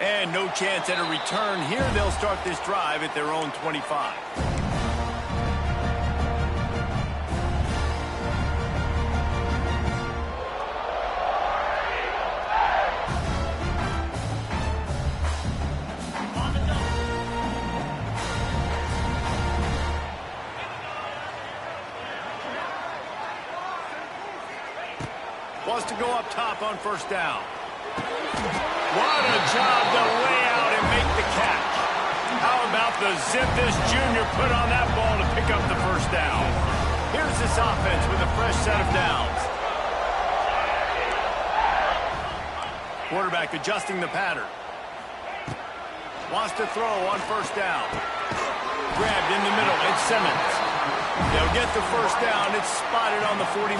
And no chance at a return here. They'll start this drive at their own 25. Wants to go up top on first down. What a job to lay out and make the catch. How about the zip this junior put on that ball to pick up the first down? Here's this offense with a fresh set of downs. Quarterback adjusting the pattern. Wants to throw on first down. Grabbed in the middle. It's Simmons. They'll get the first down. It's spotted on the 49.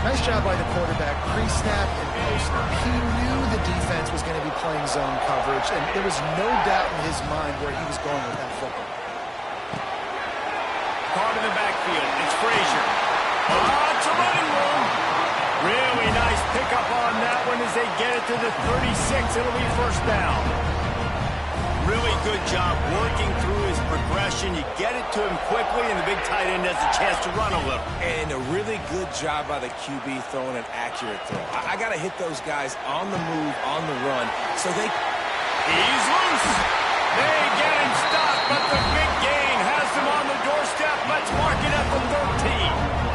Nice job by the quarterback, pre-snap and post-snap. He knew the defense was going to be playing zone coverage, and there was no doubt in his mind where he was going with that football. Caught in the backfield. It's Frazier. It's a running room. Really nice pickup on that one as they get it to the 36. It'll be first down. Really good job working through his progression. You get it to him quickly, and the big tight end has a chance to run a little. And a really good job by the QB throwing an accurate throw. I got to hit those guys on the move, on the run, so they... He's loose. They get him stopped, but the big gain has him on the doorstep. Let's mark it at the 13.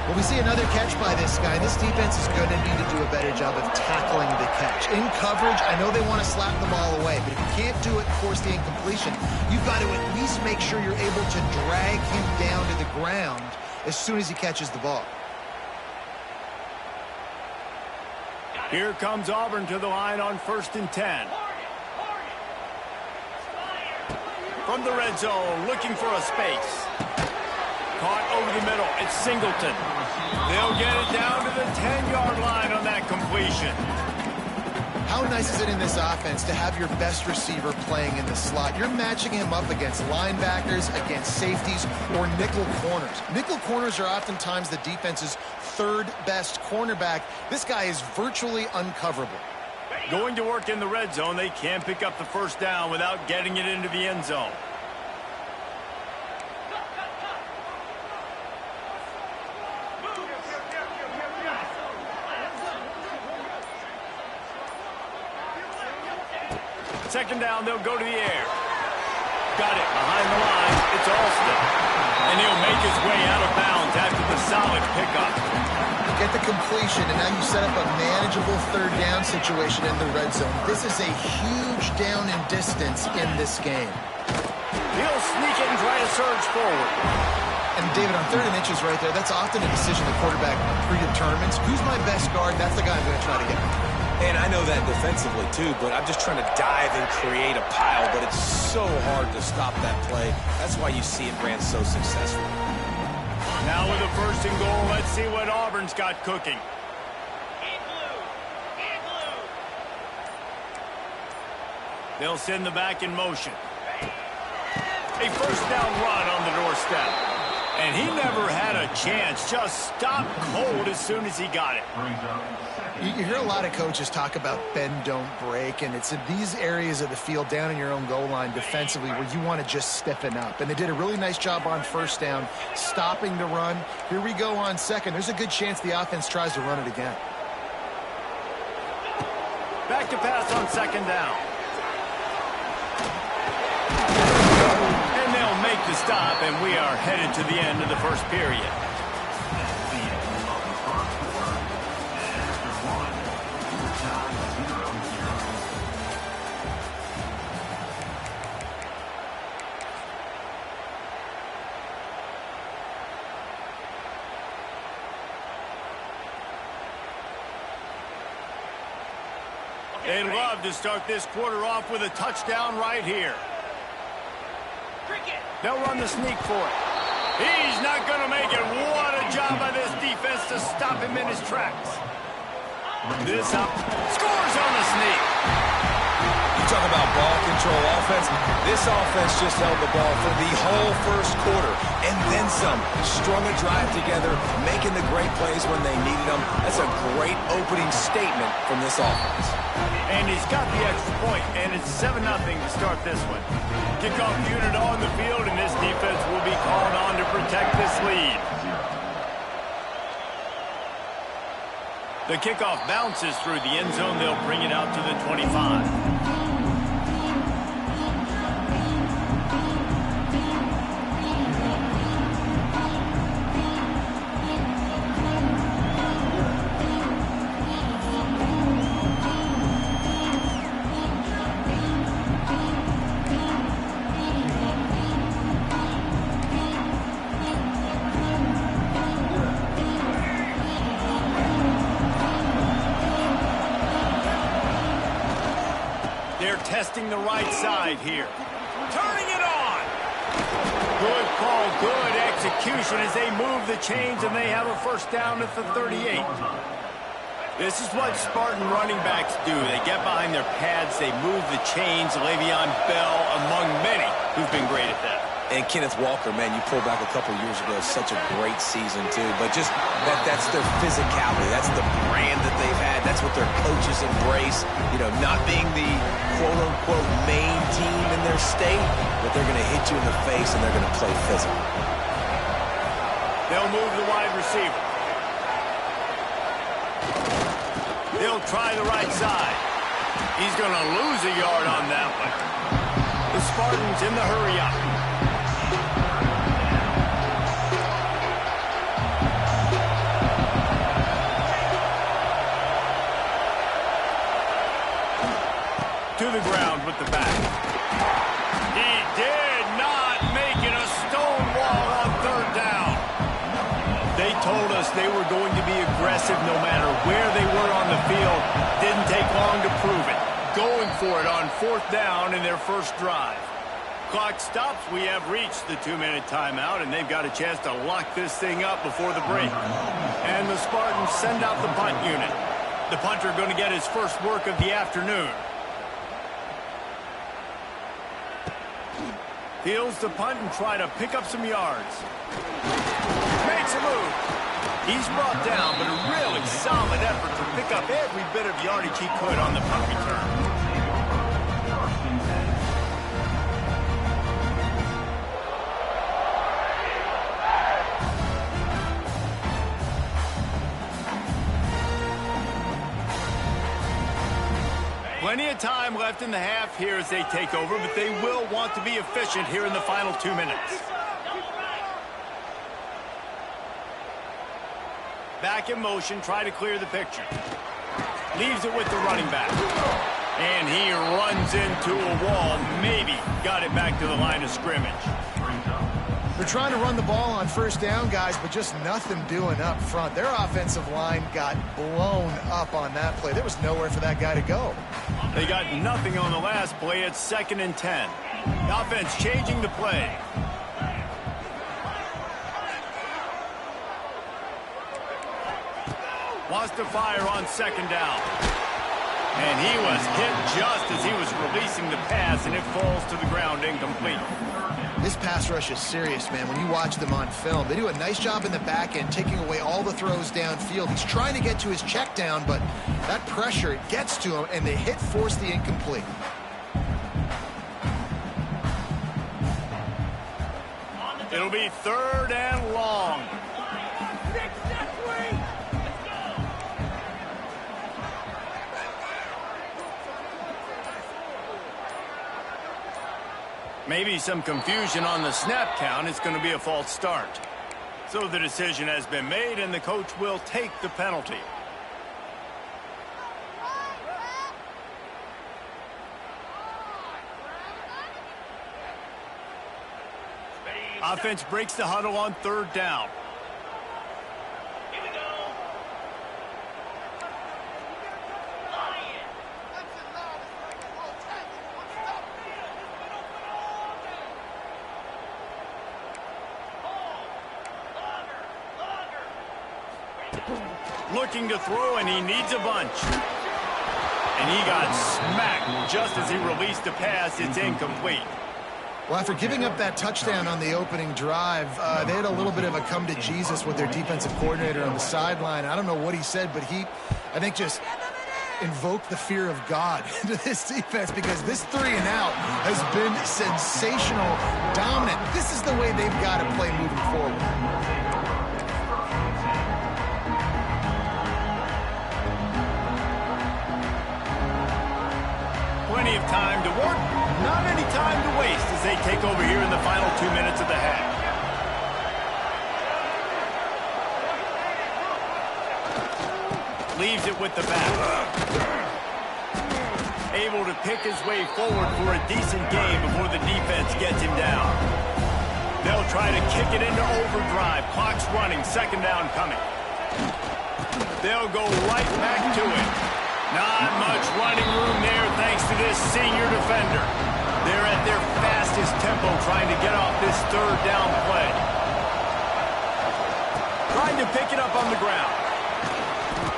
Well, we see another catch by this guy. This defense is going to need to do a better job of tackling the catch. In coverage, I know they want to slap the ball away, but if you can't do it and force the incompletion, you've got to at least make sure you're able to drag him down to the ground as soon as he catches the ball. Here comes Auburn to the line on 1st and 10. From the red zone, looking for a space. Caught over the middle. It's Singleton. They'll get it down to the 10-yard line on that completion. How nice is it in this offense to have your best receiver playing in the slot? You're matching him up against linebackers, against safeties, or nickel corners. Nickel corners are oftentimes the defense's third best cornerback. This guy is virtually uncoverable. Going to work in the red zone, they can't pick up the first down without getting it into the end zone. Second down, they'll go to the air. Got it behind the line. It's Alston. And he'll make his way out of bounds after the solid pickup. Get the completion, and now you set up a manageable third down situation in the red zone. This is a huge down in distance in this game. He'll sneak it and try to surge forward. And David, on 3rd and inches right there, that's often a decision the quarterback predetermines. Who's my best guard? That's the guy I'm going to try to get. And I know that defensively, too, but I'm just trying to dive and create a pile, but it's so hard to stop that play. That's why you see it ran so successful. Now with a 1st and goal, let's see what Auburn's got cooking. They'll send the back in motion. A first down run on the doorstep. And he never had a chance, just stopped cold as soon as he got it. You hear a lot of coaches talk about bend, don't break, and it's in these areas of the field down in your own goal line defensively where you want to just stiffen up. And they did a really nice job on first down, stopping the run. Here we go on second. There's a good chance the offense tries to run it again. Back to pass on second down. And they'll make the stop, and we are headed to the end of the first period. They'd love to start this quarter off with a touchdown right here. They'll run the sneak for it. He's not going to make it. What a job by this defense to stop him in his tracks. This up. Scores on the sneak. You talk about ball control offense. This offense just held the ball for the whole first quarter and then some. Strung a drive together, making the great plays when they needed them. That's a great opening statement from this offense. And his he's got the extra point, and it's 7-0 to start this one. Kickoff unit on the field, and this defense will be called on to protect this lead. The kickoff bounces through the end zone. They'll bring it out to the 25. Testing the right side here. Turning it on. Good call, good execution as they move the chains, and they have a first down at the 38. This is what Spartan running backs do. They get behind their pads, they move the chains. Le'Veon Bell among many who've been great at that. And Kenneth Walker, man, you pull back a couple years ago, such a great season, too. But just that's their physicality. That's the brand that they've had. That's what their coaches embrace. You know, not being the quote-unquote main team in their state, but they're going to hit you in the face and they're going to play physical. They'll move the wide receiver. They'll try the right side. He's going to lose a yard on that one. The Spartans in the hurry-up. To the ground with the back. He did not make it a stone wall on third down. They told us they were going to be aggressive no matter where they were on the field. Didn't take long to prove it. Going for it on fourth down in their first drive. Clock stops. We have reached the 2-minute timeout, and they've got a chance to lock this thing up before the break. And the Spartans send out the punt unit. The punter going to get his first work of the afternoon. Feels the punt and try to pick up some yards. Makes a move. He's brought down, but a really solid effort to pick up every bit of yardage he could on the punt return. Plenty of time left in the half here as they take over, but they will want to be efficient here in the final 2 minutes. Back in motion, try to clear the picture. Leaves it with the running back. And he runs into a wall. Maybe got it back to the line of scrimmage. They're trying to run the ball on first down, guys, but just nothing doing up front. Their offensive line got blown up on that play. There was nowhere for that guy to go. They got nothing on the last play. It's 2nd and 10. The offense changing the play. Wants to fire on 2nd down. And he was hit just as he was releasing the pass, and it falls to the ground incomplete. This pass rush is serious, man. When you watch them on film, they do a nice job in the back end, taking away all the throws downfield. He's trying to get to his check down, but that pressure, it gets to him, and the hit forced the incomplete. It'll be 3rd and long. Maybe some confusion on the snap count. It's going to be a false start. So the decision has been made, and the coach will take the penalty. Offense breaks the huddle on 3rd down. Looking to throw, and he needs a bunch. And he got smacked just as he released the pass. It's incomplete. Well, after giving up that touchdown on the opening drive, they had a little bit of a come to Jesus with their defensive coordinator on the sideline. I don't know what he said, but I think just invoke the fear of God into this defense, because this 3-and-out has been sensational, dominant. This is the way they've got to play moving forward. Plenty of time to work, not any time to waste as they take over here in the final 2 minutes of the half. Leaves it with the back. Able to pick his way forward for a decent game before the defense gets him down. They'll try to kick it into overdrive. Clock's running, second down coming. They'll go right back to it. Not much running room there thanks to this senior defender. They're at their fastest tempo trying to get off this third down play. Trying to pick it up on the ground.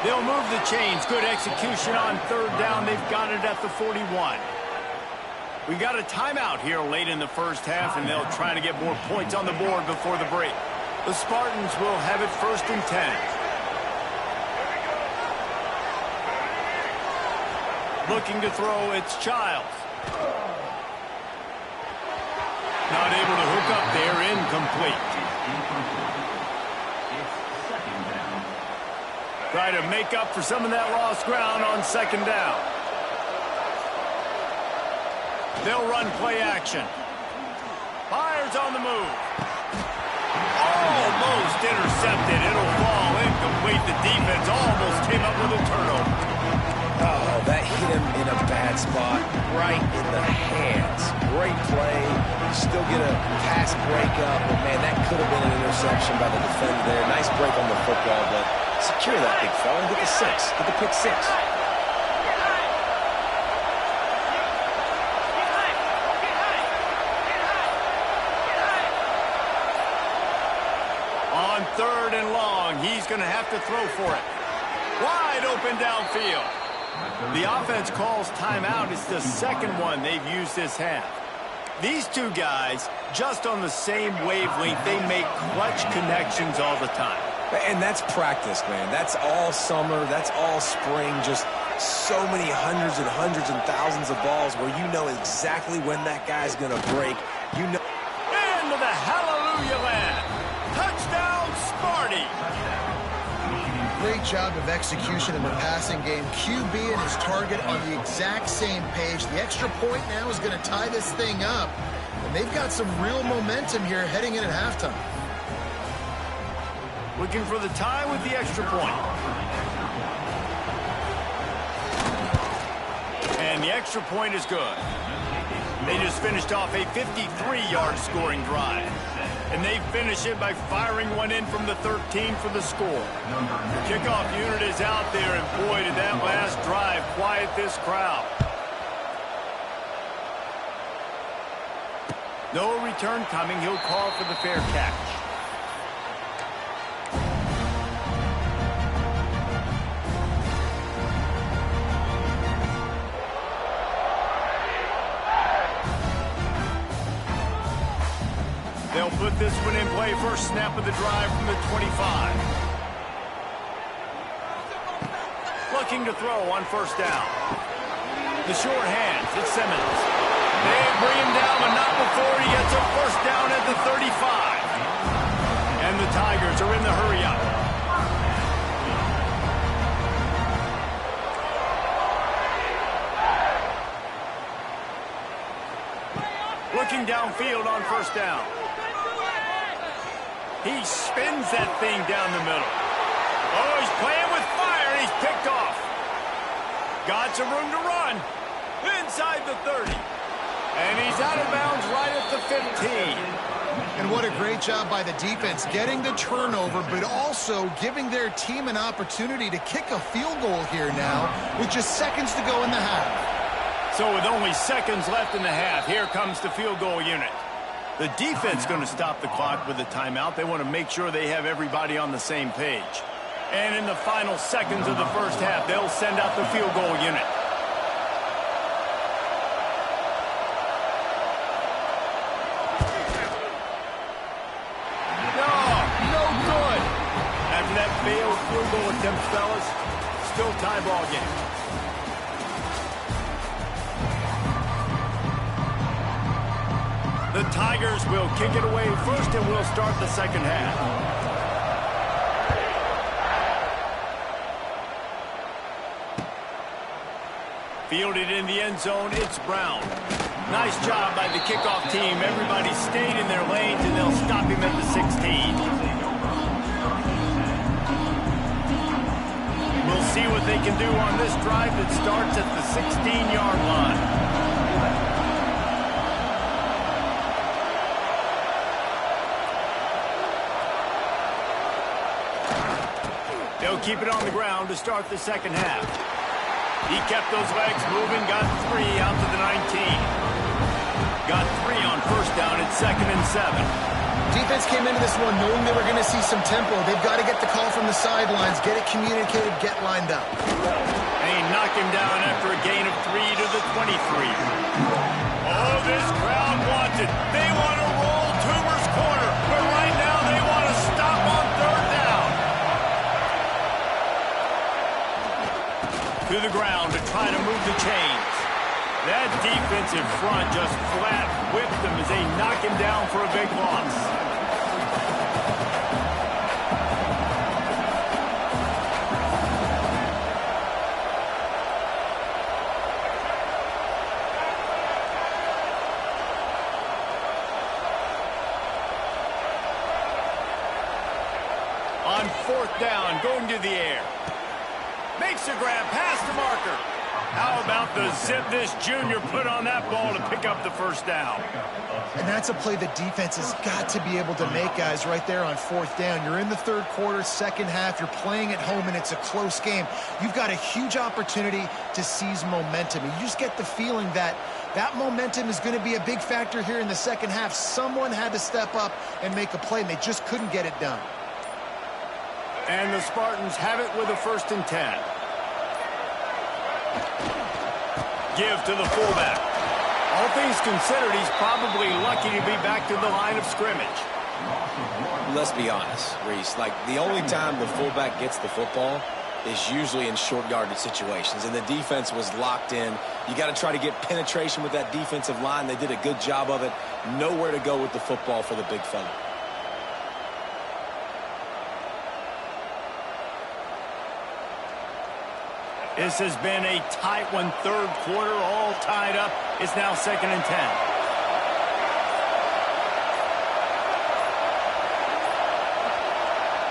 They'll move the chains. Good execution on third down. They've got it at the 41. We got a timeout here late in the first half, and they'll try to get more points on the board before the break. The Spartans will have it 1st and 10. Looking to throw, it's Childs. Not able to hook up there, incomplete. Try to make up for some of that lost ground on second down. They'll run play action. Fires on the move. Almost intercepted. It'll fall incomplete. The defense almost came up with a turnover. Oh, that hit him in a bad spot, right in the hands. Great play. You still get a pass breakup, but man, that could have been an interception by the defender there. Nice break on the football, but secure that big fella and get the 6. Get the pick 6. On third and long, he's going to have to throw for it. Wide open downfield. The offense calls timeout. It's the second one they've used this half. These two guys, just on the same wavelength, they make clutch connections all the time. And that's practice, man. That's all summer. That's all spring. Just so many hundreds and thousands of balls where you know exactly when that guy's going to break. You know. Into the hallelujah land. Touchdown, Sparty. Great job of execution in the passing game. QB and his target on the exact same page. The extra point now is going to tie this thing up. And they've got some real momentum here heading in at halftime. Looking for the tie with the extra point. And the extra point is good. They just finished off a 53-yard scoring drive. And they finish it by firing one in from the 13 for the score. The kickoff unit is out there, and boy, did that last drive quiet this crowd. No return coming. He'll call for the fair catch. They'll put this one in play. First snap of the drive from the 25. Looking to throw on first down. The short hands. It's Simmons. They bring him down, but not before he gets a first down at the 35. And the Tigers are in the hurry-up. Looking downfield on first down. He spins that thing down the middle. Oh, he's playing with fire, and he's picked off. Got some room to run. Inside the 30. And he's out of bounds right at the 15. And what a great job by the defense, getting the turnover, but also giving their team an opportunity to kick a field goal here now with just seconds to go in the half. So with only seconds left in the half, here comes the field goal unit. The defense going to stop the clock with a timeout. They want to make sure they have everybody on the same page. And in the final seconds of the first half, they'll send out the field goal unit. No good. After that failed field goal attempt, fellas, still tie ball game. Tigers will kick it away first, and we'll start the second half. Fielded in the end zone, it's Brown. Nice job by the kickoff team. Everybody stayed in their lanes, and they'll stop him at the 16. We'll see what they can do on this drive that starts at the 16-yard line. They'll keep it on the ground to start the second half. He kept those legs moving, got 3 out to the 19. Got 3 on first down at 2nd and 7. Defense came into this one knowing they were going to see some tempo. They've got to get the call from the sidelines, get it communicated, get lined up. They knock him down after a gain of 3 to the 23. Oh, this crowd wants it. They want to roll Toomer's corner, but right now they want to stop on 3rd down. To the ground to try to move the chains. That defensive front just flat whipped them as they knock him down for a big loss. On 4th down, going to the air. Makes a grab past the marker. How about the zip this junior put on that ball to pick up the first down? And that's a play the defense has got to be able to make, guys, right there on 4th down. You're in the 3rd quarter, second half. You're playing at home, and it's a close game. You've got a huge opportunity to seize momentum. And you just get the feeling that that momentum is going to be a big factor here in the second half. Someone had to step up and make a play, and they just couldn't get it done. And the Spartans have it with a 1st and 10. Give to the fullback. All things considered, he's probably lucky to be back to the line of scrimmage. Let's be honest, Reese. Like, the only time the fullback gets the football is usually in short yardage situations, and the defense was locked in. You got to try to get penetration with that defensive line. They did a good job of it. Nowhere to go with the football for the big fella. This has been a tight one, 3rd quarter, all tied up. It's now 2nd and 10.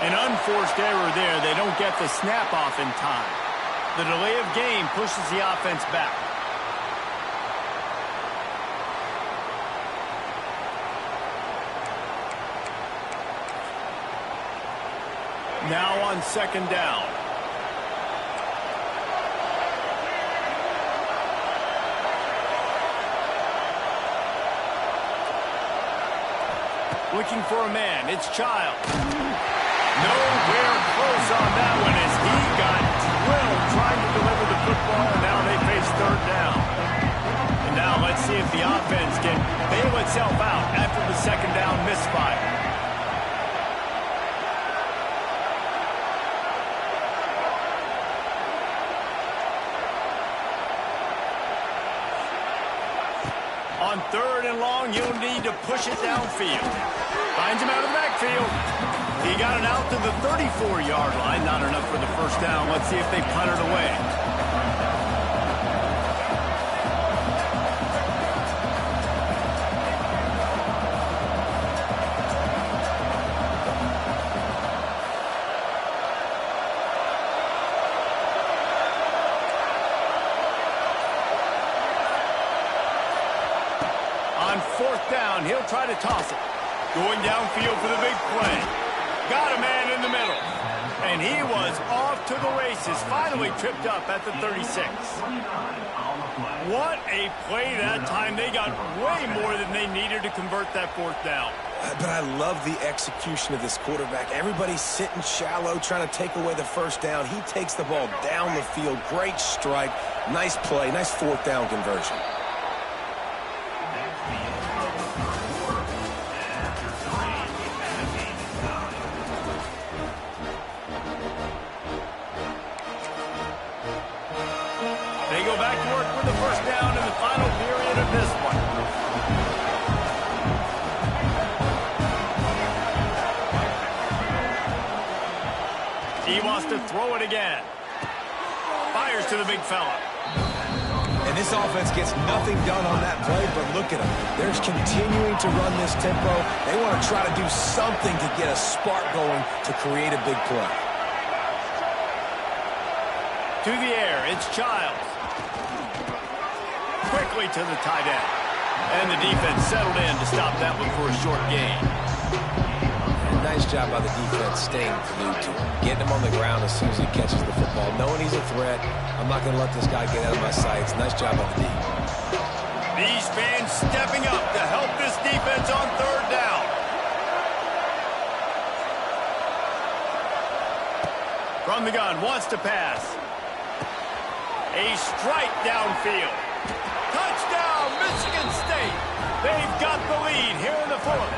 An unforced error there. They don't get the snap off in time. The delay of game pushes the offense back. Now on 2nd down. Looking for a man. It's Child. Nowhere close on that one as he got drilled trying to deliver the football, and now they face 3rd down. And now let's see if the offense can bail itself out after the 2nd down misfire. On 3rd and long, you'll need to push it downfield. Finds him out of the backfield. He got it out to the 34-yard line. Not enough for the 1st down. Let's see if they punt it away. On 4th down, he'll try to toss it. Going downfield for the big play. Got a man in the middle. And he was off to the races. Finally tripped up at the 36. What a play that time. They got way more than they needed to convert that 4th down. But I love the execution of this quarterback. Everybody's sitting shallow, trying to take away the 1st down. He takes the ball down the field. Great strike. Nice play. Nice 4th down conversion. They go back to work with the 1st down in the final period of this one. to throw it again. Fires to the big fella. And this offense gets nothing done on that play, but look at them. They're continuing to run this tempo. They want to try to do something to get a spark going to create a big play. To the air, it's Childs. Quickly to the tight end. And the defense settled in to stop that one for a short gain. And nice job by the defense staying glued to him. Getting him on the ground as soon as he catches the football. Knowing he's a threat, I'm not going to let this guy get out of my sights. Nice job by the D. These fans stepping up to help this defense on third down. From the gun, wants to pass. A strike downfield. Touchdown, Michigan State. They've got the lead here in the fourth.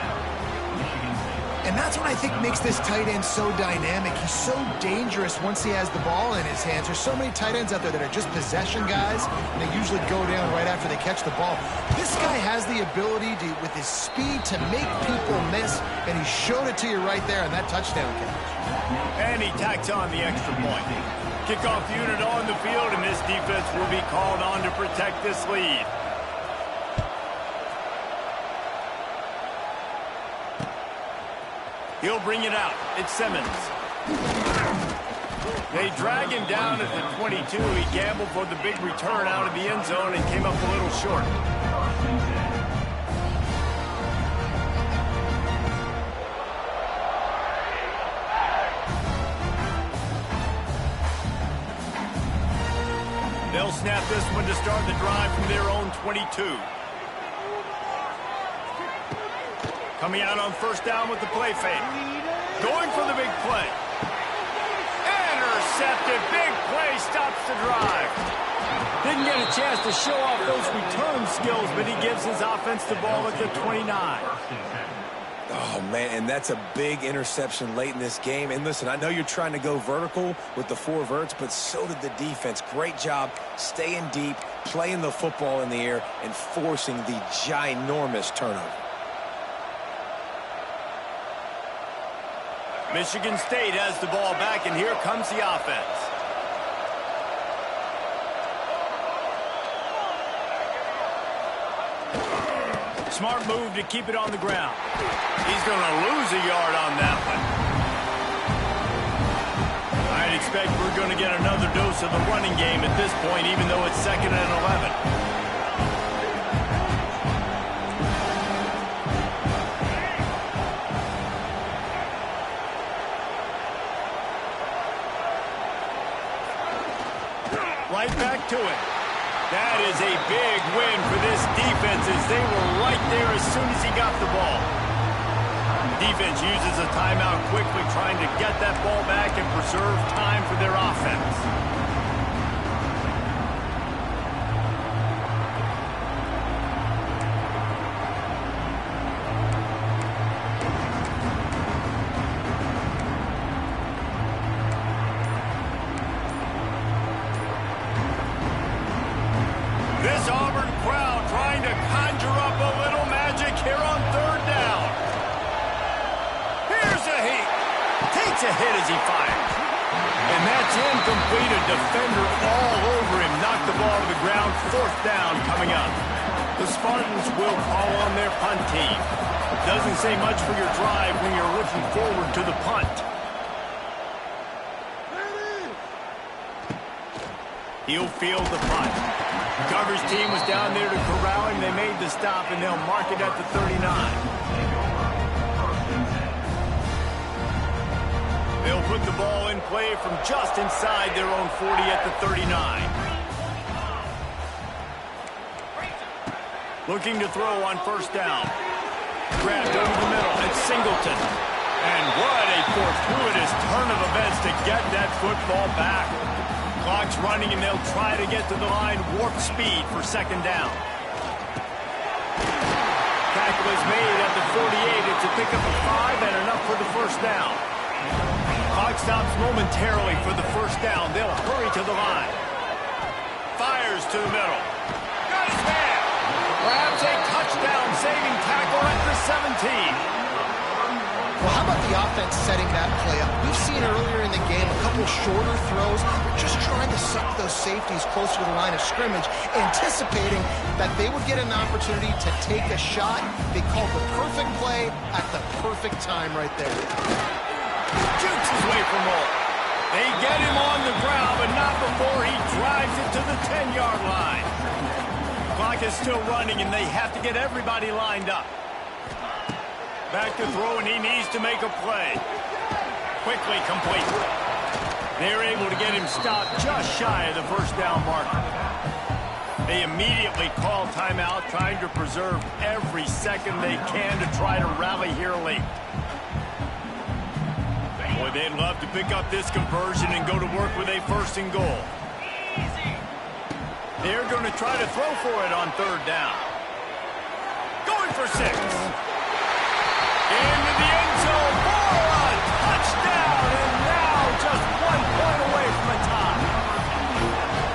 And that's what I think makes this tight end so dynamic. He's so dangerous once he has the ball in his hands. There's so many tight ends out there that are just possession guys, and they usually go down right after they catch the ball. This guy has the ability to, with his speed, to make people miss, and he showed it to you right there on that touchdown catch. And he tacks on the extra point. Kickoff unit on the field, and this defense will be called on to protect this lead. He'll bring it out. It's Simmons. They drag him down at the 22. He gambled for the big return out of the end zone and came up a little short. They'll snap this one to start the drive from their own 22. Coming out on first down with the play fake. Going for the big play. Intercepted. Big play stops the drive. Didn't get a chance to show off those return skills, but he gives his offense the ball at the 29. Oh, man, and that's a big interception late in this game. And listen, I know you're trying to go vertical with the 4 verts, but so did the defense. Great job staying deep, playing the football in the air, and forcing the ginormous turnover. Michigan State has the ball back, and here comes the offense. Smart move to keep it on the ground. He's going to lose a yard on that one. I'd expect we're going to get another dose of the running game at this point, even though it's 2nd and 11. Right back to it. That is a big win for this defense as they were right there as soon as he got the ball. The defense uses a timeout quickly, trying to get that ball back and preserve time for their offense. This Auburn crowd trying to conjure up a little magic here on third down. Here's a hit. Takes a hit as he fires. And that's incomplete. A defender all over him. Knocked the ball to the ground. 4th down coming up. The Spartans will call on their punt team. Doesn't say much for your drive when you're looking forward to the punt. He'll field the punt. Coverage team was down there to corral him. They made the stop, and they'll mark it at the 39. They'll put the ball in play from just inside their own 40 at the 39. Looking to throw on first down. Grabbed over the middle. It's Singleton. And what a fortuitous turn of events to get that football back. Clock's running, and they'll try to get to the line. Warp speed for 2nd down. Tackle is made at the 48. It's a pickup of 5 and enough for the first down. Clock stops momentarily for the first down. They'll hurry to the line. Fires to the middle. Got his man. Grabs a touchdown-saving tackle at the 17. Well, how about the offense setting that play up? We've seen earlier in the game a couple shorter throws. They're just trying to suck those safeties closer to the line of scrimmage, anticipating that they would get an opportunity to take a shot. They called the perfect play at the perfect time right there. Jukes his way for more. They get him on the ground, but not before he drives it to the 10-yard line. Clock is still running, and they have to get everybody lined up. Back to throw, and he needs to make a play. Quickly complete. They're able to get him stopped just shy of the first down marker. They immediately call timeout, trying to preserve every second they can to try to rally here late. Boy, they'd love to pick up this conversion and go to work with a 1st and goal. They're going to try to throw for it on 3rd down. Going for 6. Into the end zone for a touchdown, and now just 1 point away from a tie.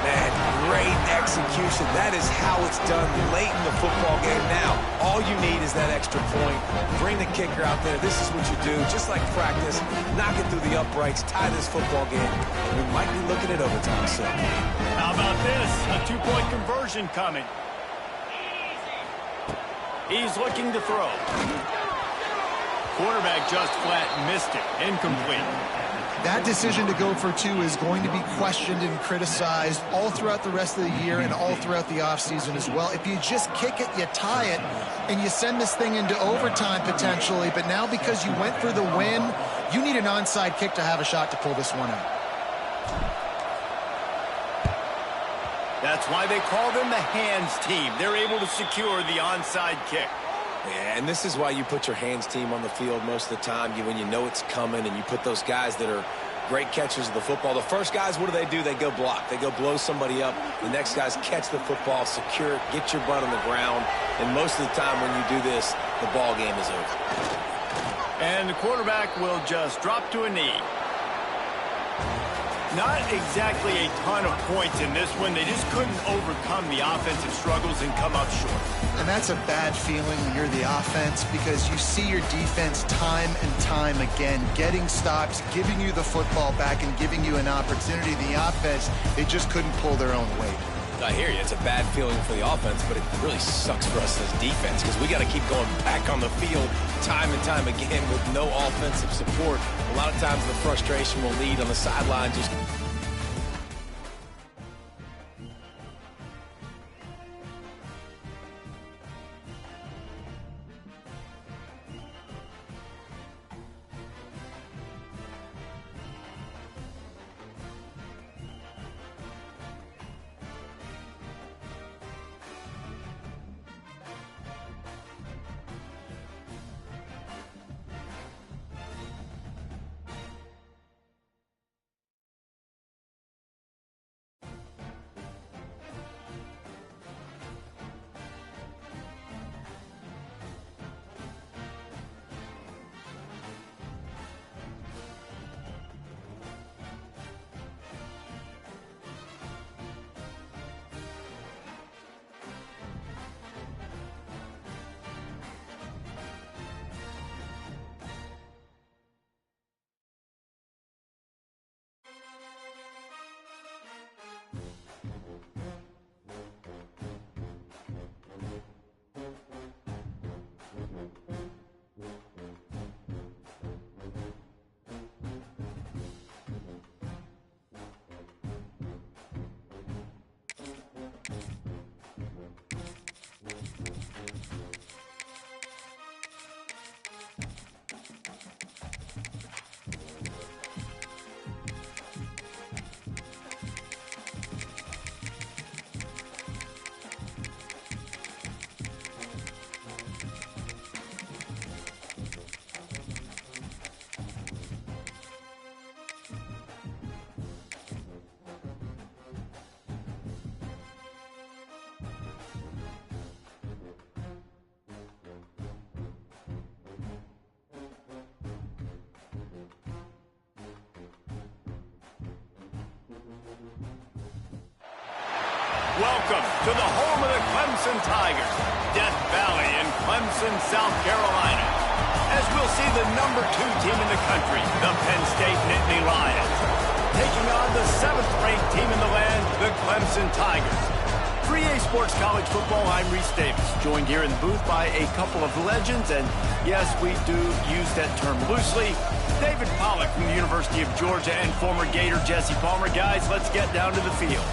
Man, great execution. That is how it's done late in the football game. Now, all you need is that extra point. Bring the kicker out there. This is what you do. Just like practice, knock it through the uprights, tie this football game. We might be looking at overtime soon. How about this? A 2-point conversion coming. He's looking to throw. Quarterback just flat missed it. Incomplete. That decision to go for 2 is going to be questioned and criticized all throughout the rest of the year and all throughout the offseason as well. If you just kick it, you tie it, and you send this thing into overtime potentially, but now because you went for the win, you need an onside kick to have a shot to pull this one out. That's why they call them the hands team. They're able to secure the onside kick. Yeah, and this is why you put your hands team on the field most of the time. When you know it's coming, and you put those guys that are great catchers of the football. The first guys, what do? They go block. They go blow somebody up. The next guys catch the football, secure it, get your butt on the ground. And most of the time when you do this, the ball game is over. And the quarterback will just drop to a knee. Not exactly a ton of points in this one. They just couldn't overcome the offensive struggles and come up short. And that's a bad feeling when you're the offense, because you see your defense time and time again getting stops, giving you the football back and giving you an opportunity. The offense, they just couldn't pull their own weight. I hear you. It's a bad feeling for the offense, but it really sucks for us as defense because we got to keep going back on the field time and time again with no offensive support. A lot of times the frustration will lead on the sideline. Just welcome to the home of the Clemson Tigers, Death Valley in Clemson, South Carolina. As we'll see the number number 2 team in the country, the Penn State Nittany Lions, taking on the 7th-ranked team in the land, the Clemson Tigers. For EA Sports College Football, I'm Reese Davis, joined here in the booth by a couple of legends, and yes, we do use that term loosely. David Pollack from the University of Georgia and former Gator Jesse Palmer. Guys, let's get down to the field.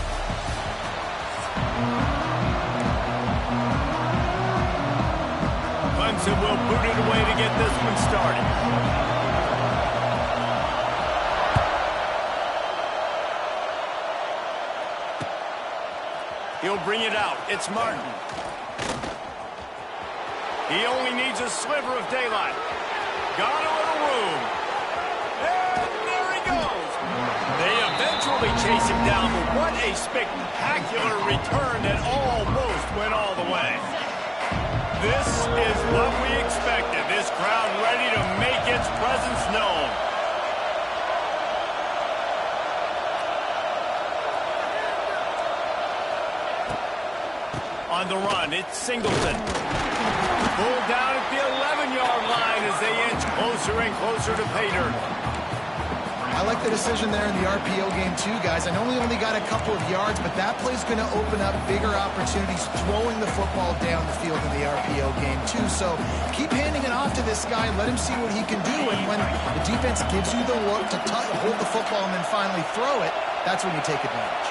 Clemson will boot it away to get this one started. He'll bring it out. It's Martin. He only needs a sliver of daylight. Got a little room. And there he goes. They eventually chase him down, but what a spectacular return that almost went all the way. This is what we expected. This crowd ready to make its presence known. On the run, it's Singleton. Pulled down at the 11-yard line as they inch closer and closer to pay dirt. I like the decision there in the RPO game too, guys. I know we only got a couple of yards, but that play's going to open up bigger opportunities throwing the football down the field in the RPO game too. So keep handing it off to this guy. Let him see what he can do. And when the defense gives you the look to hold the football and then finally throw it, that's when you take advantage.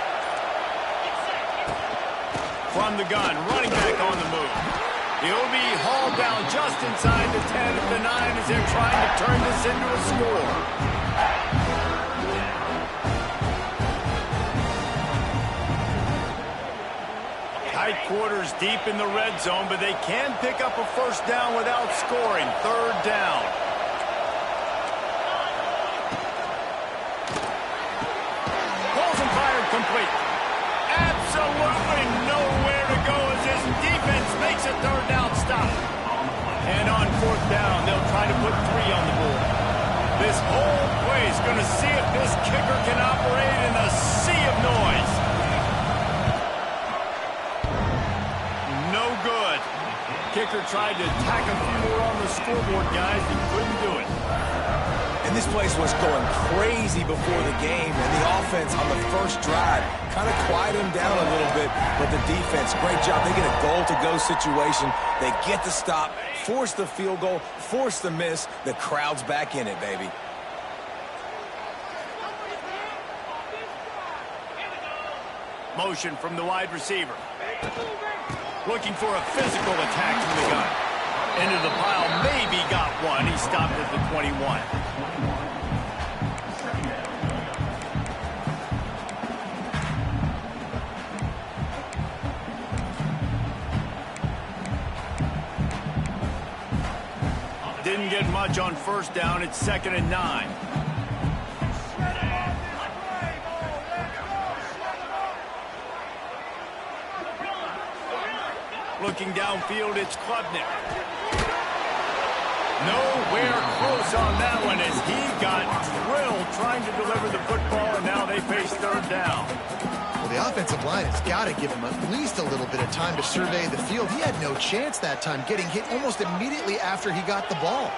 From the gun, running back on the move. He'll be hauled down just inside the 10 of the 9 as they're trying to turn this into a score. Tight quarters deep in the red zone, but they can pick up a first down without scoring. 3rd down. Balls and fired complete. Absolutely nowhere to go as this defense makes a 3rd down stop. And on 4th down, they'll try to put 3 on the board. This whole play is going to see if this kicker can operate in a sea of noise. No good. Kicker tried to tack a few more on the scoreboard, guys, and couldn't do it. And this place was going crazy before the game, and the offense on the first drive kind of quieted them down a little bit, but the defense, great job. They get a goal-to-go situation. They get the stop, force the field goal, force the miss. The crowd's back in it, baby. Motion from the wide receiver. Looking for a physical attack from the gun. Into the pile, maybe got one. He stopped at the 21. Didn't get much on 1st down. It's 2nd and 9. Looking downfield, it's Klubnik. Nowhere close on that one as he got drilled trying to deliver the football, and now they face 3rd down. Well, the offensive line has got to give him at least a little bit of time to survey the field. He had no chance that time, getting hit almost immediately after he got the ball.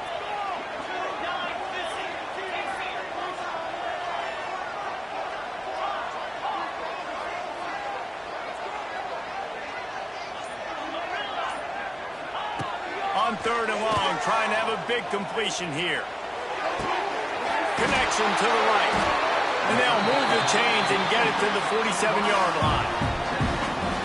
On 3rd and long, trying to have a big completion here. Connection to the right. And they'll move the chains and get it to the 47-yard line.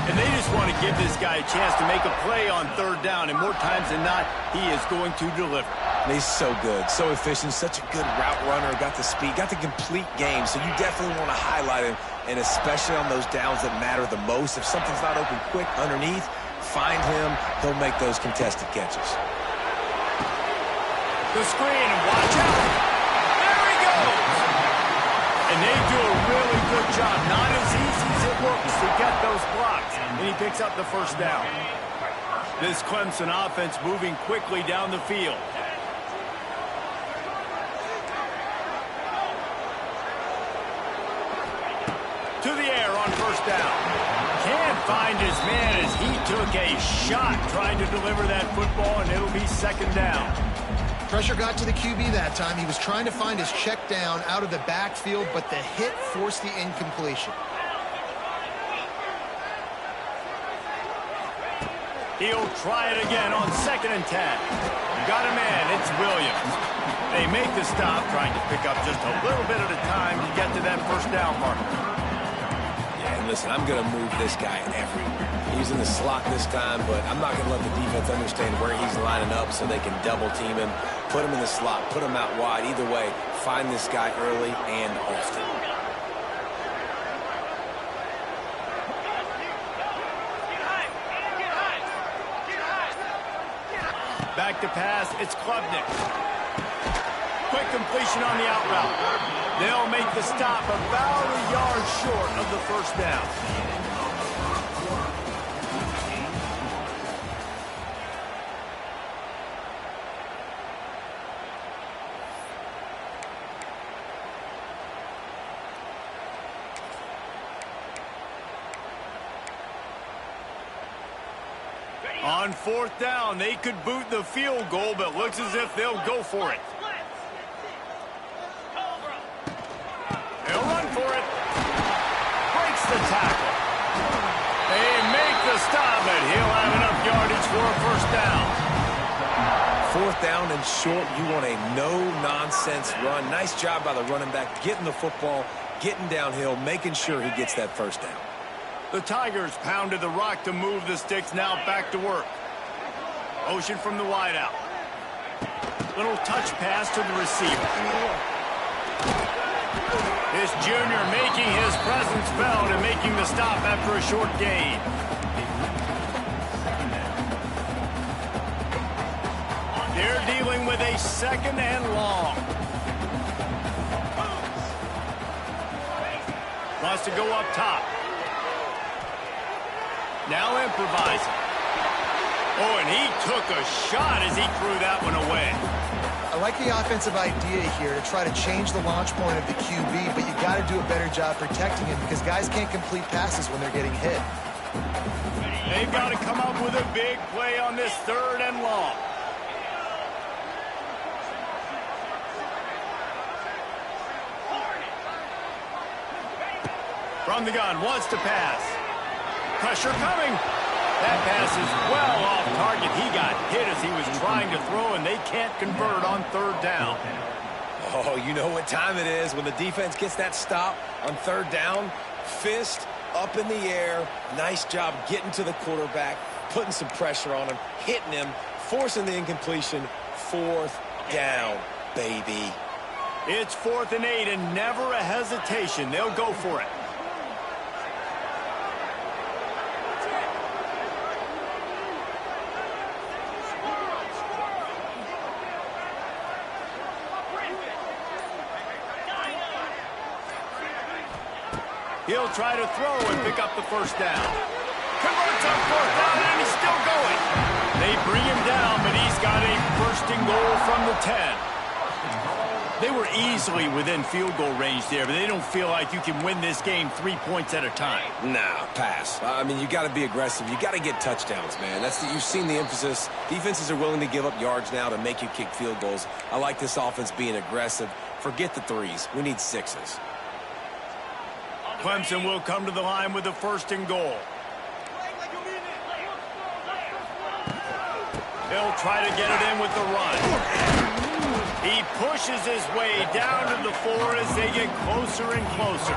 And they just want to give this guy a chance to make a play on 3rd down. And more times than not, he is going to deliver. And he's so good, so efficient, such a good route runner, got the speed, got the complete game. So you definitely want to highlight him, and especially on those downs that matter the most. If something's not open quick underneath, find him, he'll make those contested catches. The screen, and watch out. There he goes. And they do a really good job. Not as easy as it looks to get those blocks. And he picks up the 1st down. This Clemson offense moving quickly down the field. To the air on 1st down. Can't find his man as he took a shot trying to deliver that football, and it'll be 2nd down. Pressure got to the QB that time. He was trying to find his check down out of the backfield, but the hit forced the incompletion. He'll try it again on 2nd and 10. Got a man. It's Williams. They make the stop, trying to pick up just a little bit at a time to get to that first down marker. Yeah, and listen, I'm going to move this guy everywhere. He's in the slot this time, but I'm not going to let the defense understand where he's lining up so they can double team him, put him in the slot, put him out wide. Either way, find this guy early and often. Back to pass, it's Klubnik. Quick completion on the out route. They'll make the stop about a yard short of the first down. On 4th down, they could boot the field goal, but looks as if they'll go for it. He'll run for it. Breaks the tackle. They make the stop, but he'll have enough yardage for a first down. 4th down and short, you want a no-nonsense run. Nice job by the running back, getting the football, getting downhill, making sure he gets that first down. The Tigers pounded the rock to move the sticks, now back to work. Motion from the wideout. Little touch pass to the receiver. This junior making his presence felt and making the stop after a short gain. They're dealing with a 2nd and long. Wants to go up top. Now improvising. Oh, and he took a shot as he threw that one away. I like the offensive idea here to try to change the launch point of the QB, but you got to do a better job protecting him because guys can't complete passes when they're getting hit. They've got to come up with a big play on this 3rd and long. From the gun, wants to pass. Pressure coming. That pass is well off target. He got hit as he was trying to throw, and they can't convert on 3rd down. Oh, you know what time it is when the defense gets that stop on 3rd down. Fist up in the air. Nice job getting to the quarterback, putting some pressure on him, hitting him, forcing the incompletion. 4th down, baby. It's 4th and 8, and never a hesitation. They'll go for it. He'll try to throw and pick up the first down. Converts on 4th down, and he's still going. They bring him down, but he's got a 1st and goal from the 10. They were easily within field goal range there, but they don't feel like you can win this game 3 points at a time. Nah, pass. I mean, you got to be aggressive. You got to get touchdowns, man. You've seen the emphasis. Defenses are willing to give up yards now to make you kick field goals. I like this offense being aggressive. Forget the 3s. We need 6s. Clemson will come to the line with the 1st and goal. He'll try to get it in with the run. He pushes his way down to the 4 as they get closer and closer.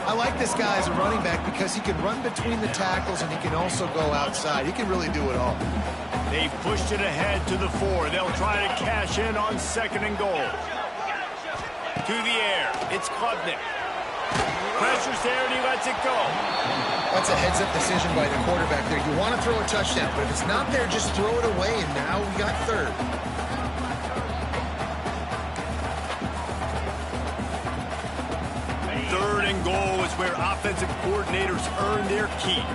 I like this guy as a running back because he can run between the tackles and he can also go outside. He can really do it all. They've pushed it ahead to the 4. They'll try to cash in on 2nd and goal. To the air. It's Klubnik. Pressure's there, and he lets it go. That's a heads-up decision by the quarterback there. You want to throw a touchdown, but if it's not there, just throw it away, and now we got 3rd. Third and goal is where offensive coordinators earn their keep.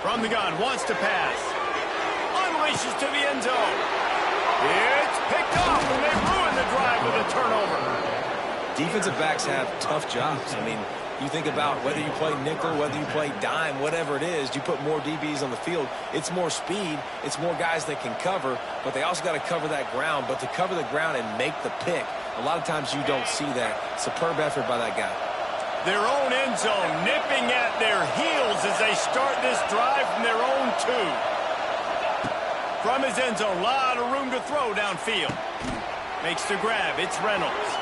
From the gun, wants to pass. Unleashes to the end zone. It's picked picked off, and they ruin the drive with a turnover. Defensive backs have tough jobs. I mean, you think about whether you play nickel, whether you play dime, whatever it is, you put more DBs on the field. It's more speed. It's more guys that can cover, but they also got to cover that ground. But to cover the ground and make the pick, a lot of times you don't see that. Superb effort by that guy. Their own end zone nipping at their heels as they start this drive from their own 2. From his end zone, a lot of room to throw downfield. Makes the grab. It's Reynolds.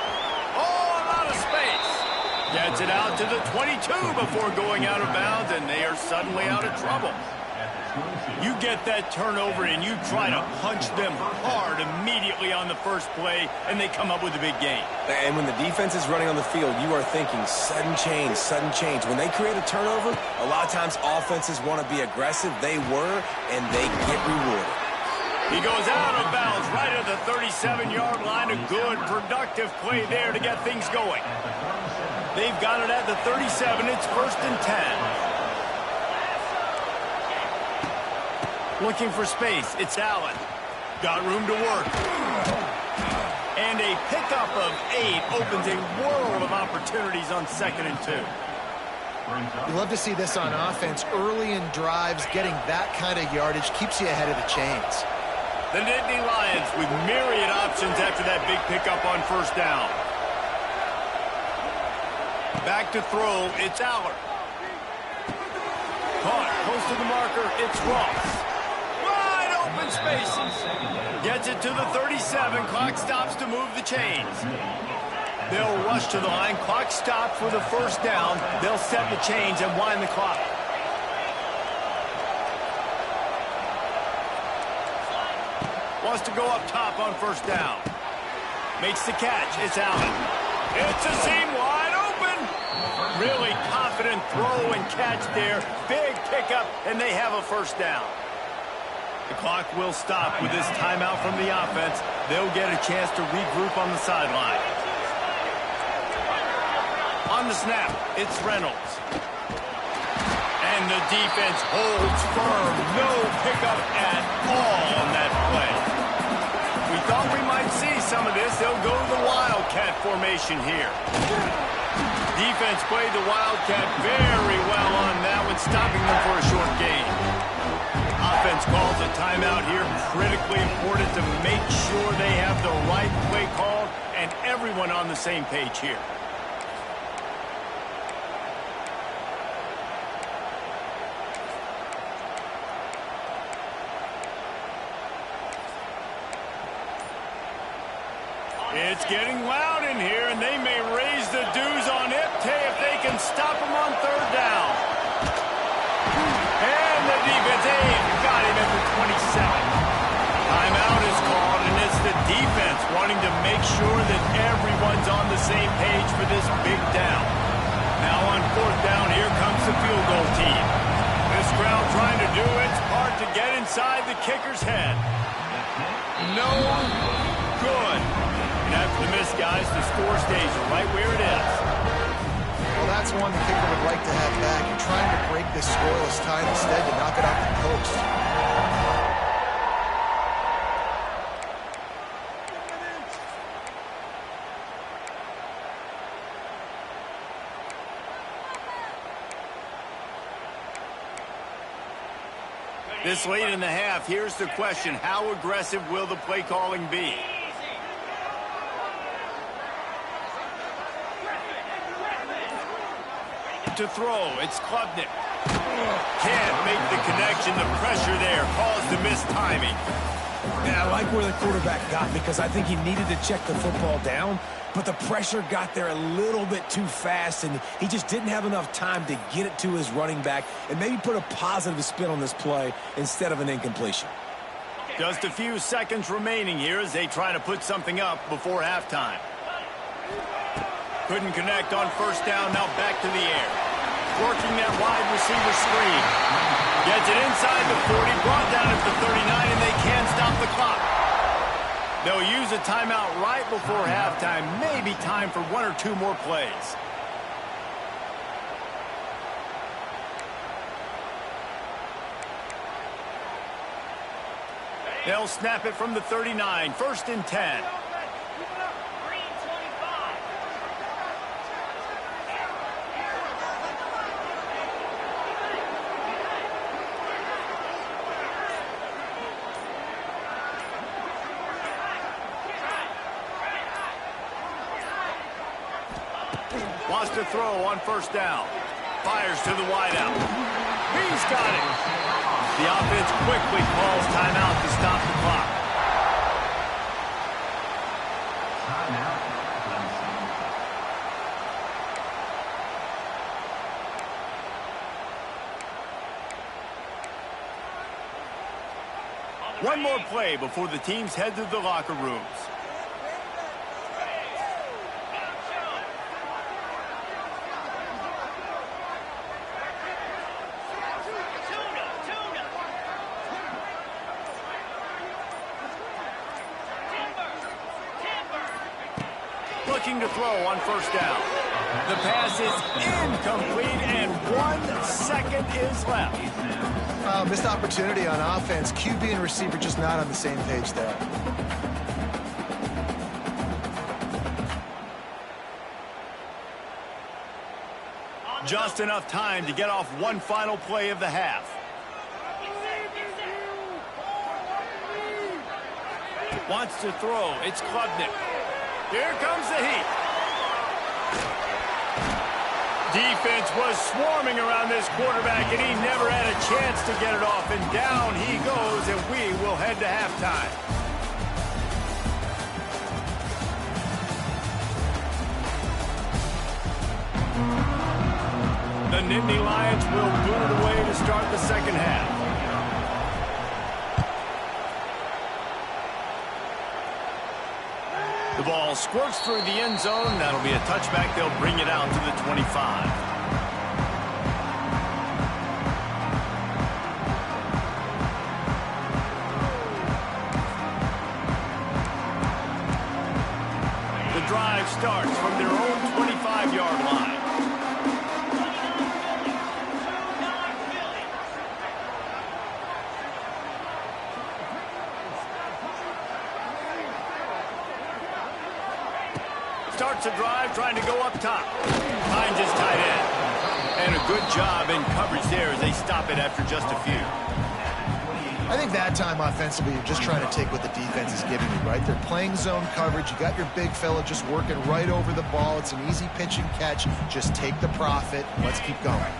Oh, a lot of space. Gets it out to the 22 before going out of bounds, and they are suddenly out of trouble. You get that turnover, and you try to punch them hard immediately on the first play, and they come up with a big gain. And when the defense is running on the field, you are thinking sudden change, sudden change. When they create a turnover, a lot of times offenses want to be aggressive. They were, and they get rewarded. He goes out of bounds right at the 37-yard line. A good, productive play there to get things going. They've got it at the 37. It's 1st and 10. Looking for space. It's Allen. Got room to work. And a pickup of 8 opens a world of opportunities on 2nd and 2. You love to see this on offense. Early in drives, getting that kind of yardage keeps you ahead of the chains. The Nittany Lions with myriad options after that big pickup on 1st down. Back to throw, it's Aller. Caught, close to the marker, it's Ross. Wide open spaces. Gets it to the 37, clock stops to move the chains. They'll rush to the line, clock stopped for the 1st down. They'll set the chains and wind the clock. Wants to go up top on 1st down. Makes the catch. It's Allen. It's a seam wide open. Really confident throw and catch there. Big pickup, and they have a 1st down. The clock will stop with this timeout from the offense. They'll get a chance to regroup on the sideline. On the snap, it's Reynolds. And the defense holds firm. No pickup at all on that play. We thought we might see some of this. They'll go to the Wildcat formation here. Defense played the Wildcat very well on that one, stopping them for a short gain. Offense calls a timeout here. Critically important to make sure they have the right play called and everyone on the same page here. It's getting loud in here, and they may raise the dues on Iptay if they can stop him on 3rd down. And the defense, got him at the 27. Timeout is called, and it's the defense wanting to make sure that everyone's on the same page for this big down. Now on 4th down, here comes the field goal team. This crowd trying to do its part to get inside the kicker's head. No good. And after the miss, guys, the score stays right where it is. Well, that's one the kicker would like to have back. You're trying to break this scoreless tie instead to knock it off the post. This late in the half, here's the question. How aggressive will the play calling be? To throw, it's Klubnik. Can't make the connection. The pressure there caused the mistiming. Yeah, I like where the quarterback got because I think he needed to check the football down, but the pressure got there a little bit too fast, and he just didn't have enough time to get it to his running back and maybe put a positive spin on this play instead of an incompletion. Just a few seconds remaining here as they try to put something up before halftime. Couldn't connect on 1st down, now back to the air. Working that wide receiver screen. Gets it inside the 40, brought down at the 39, and they can't stop the clock. They'll use a timeout right before halftime. Maybe time for 1 or 2 more plays. They'll snap it from the 39, 1st and 10. Wants to throw on 1st down. Fires to the wideout. He's got it. The offense quickly calls timeout to stop the clock. One more play before the teams head to the locker rooms. Looking to throw on 1st down. The pass is incomplete, and 1 second is left. Missed opportunity on offense. QB and receiver just not on the same page there. Just enough time to get off one final play of the half. Wants to throw. It's Klubnik. Here comes the heat. Defense was swarming around this quarterback, and he never had a chance to get it off. And down he goes, and we will head to halftime. The Nittany Lions will boot it away to start the second half. The ball squirts through the end zone. That'll be a touchback. They'll bring it out to the 25. The drive starts from their own 25-yard line. Starts a drive trying to go up top. Finds his tight end. And a good job in coverage there as they stop it after just a few. I think that time offensively, you're just trying to take what the defense is giving you, right? They're playing zone coverage. You got your big fella just working right over the ball. It's an easy pitch and catch. Just take the profit. Let's keep going.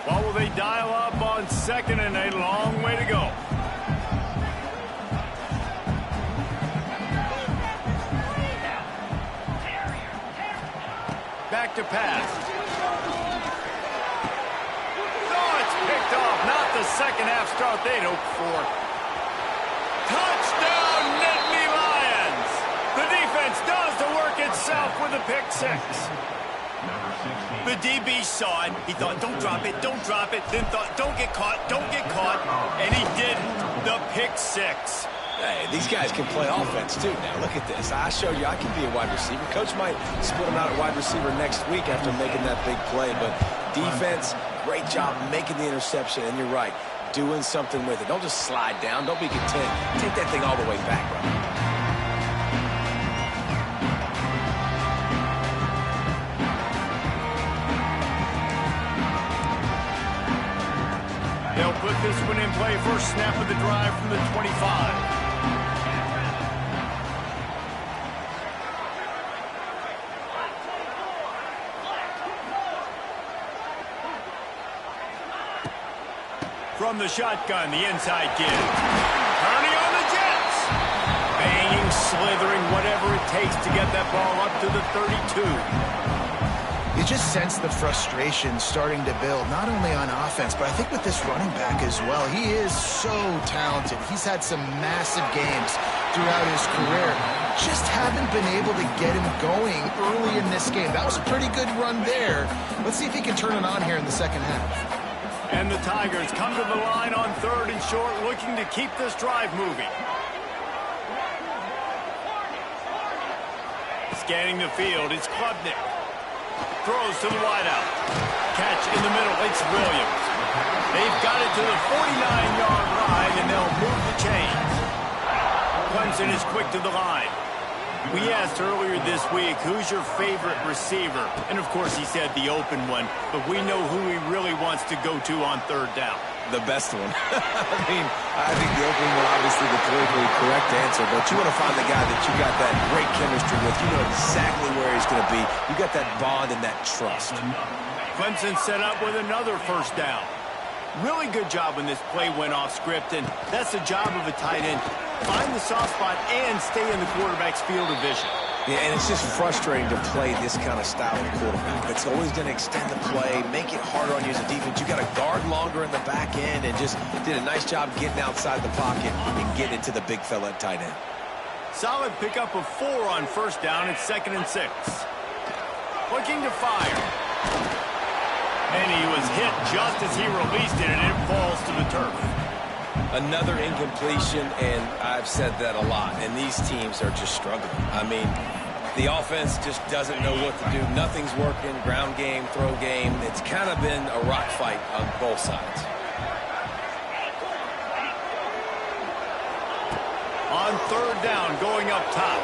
Well, will they dial up on 2nd and a long way to go? Back to pass. Oh, it's picked off. Not the second half start they'd hoped for. Touchdown, Nittany Lions! The defense does the work itself with a pick 6. The DB saw it. He thought, don't drop it, don't drop it. Then thought, don't get caught, don't get caught. And he didn't. The pick 6. Hey, these guys can play offense, too. Now, look at this. I showed you I can be a wide receiver. Coach might split him out at wide receiver next week after making that big play. But defense, great job making the interception. And you're right, doing something with it. Don't just slide down. Don't be content. Take that thing all the way back, bro. They'll put this one in play. First snap of the drive from the 25. From the shotgun, the inside kid. Turning on the Jets. Banging, slithering, whatever it takes to get that ball up to the 32. You just sense the frustration starting to build, not only on offense, but I think with this running back as well. He is so talented. He's had some massive games throughout his career. Just haven't been able to get him going early in this game. That was a pretty good run there. Let's see if he can turn it on here in the second half. And the Tigers come to the line on 3rd and short, looking to keep this drive moving. Scanning the field, it's Klubnik. Throws to the wideout. Catch in the middle, it's Williams. They've got it to the 49-yard line, and they'll move the chains. Anderson is quick to the line. We asked earlier this week, who's your favorite receiver? And, of course, he said the open one, but we know who he really wants to go to on third down. The best one. I think the open one, obviously, the politically correct answer, but you want to find the guy that you got that great chemistry with. You know exactly where he's going to be. You got that bond and that trust. Clemson set up with another first down. Really good job when this play went off script, and that's the job of a tight end. Find the soft spot and stay in the quarterback's field of vision. Yeah, and it's just frustrating to play this kind of style of quarterback. It's always going to extend the play, make it harder on you as a defense. You got to guard longer in the back end, and just did a nice job getting outside the pocket and getting it to the big fella at tight end. Solid pickup of 4 on first down. It's 2nd and 6. Looking to fire. And he was hit just as he released it, and it falls to the turf. Another incompletion, and I've said that a lot, and these teams are just struggling. I mean, the offense just doesn't know what to do. Nothing's working, ground game, throw game. It's kind of been a rock fight on both sides. On third down, going up top.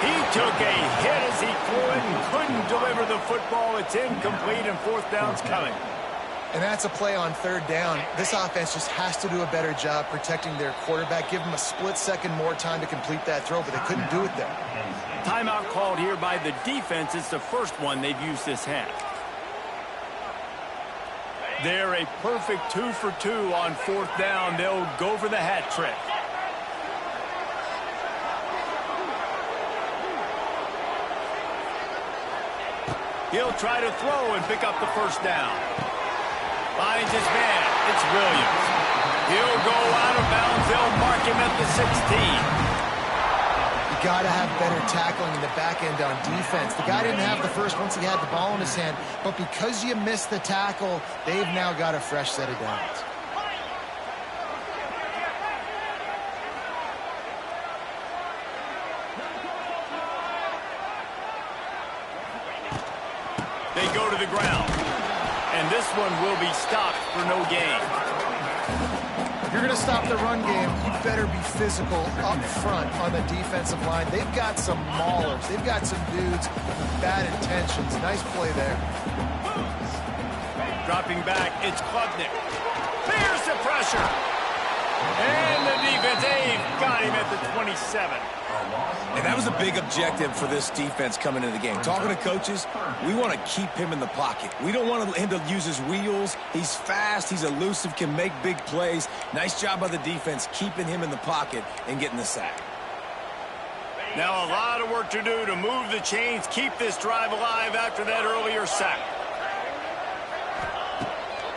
He took a hit as he threw it and couldn't deliver the football. It's incomplete, and 4th down's coming. And that's a play on third down. This offense just has to do a better job protecting their quarterback. Give them a split second more time to complete that throw, but they couldn't do it there. Timeout called here by the defense. It's the first one they've used this half. They're a perfect 2 for 2 on 4th down. They'll go for the hat trick. He'll try to throw and pick up the first down. Finds his man. It's Williams. He'll go out of bounds. They'll mark him at the 16. You got to have better tackling in the back end on defense. The guy didn't have the first once he had the ball in his hand, but because you missed the tackle, they've now got a fresh set of downs. They go to the ground. And this one will be stopped for no gain. If you're going to stop the run game, you better be physical up front on the defensive line. They've got some maulers. They've got some dudes with bad intentions. Nice play there. Dropping back, it's Klubnik. There's the pressure. And the defense, got him at the 27. And that was a big objective for this defense coming into the game. Talking to coaches, we want to keep him in the pocket. We don't want him to use his wheels. He's fast, he's elusive, can make big plays. Nice job by the defense keeping him in the pocket and getting the sack. Now a lot of work to do to move the chains, keep this drive alive after that earlier sack.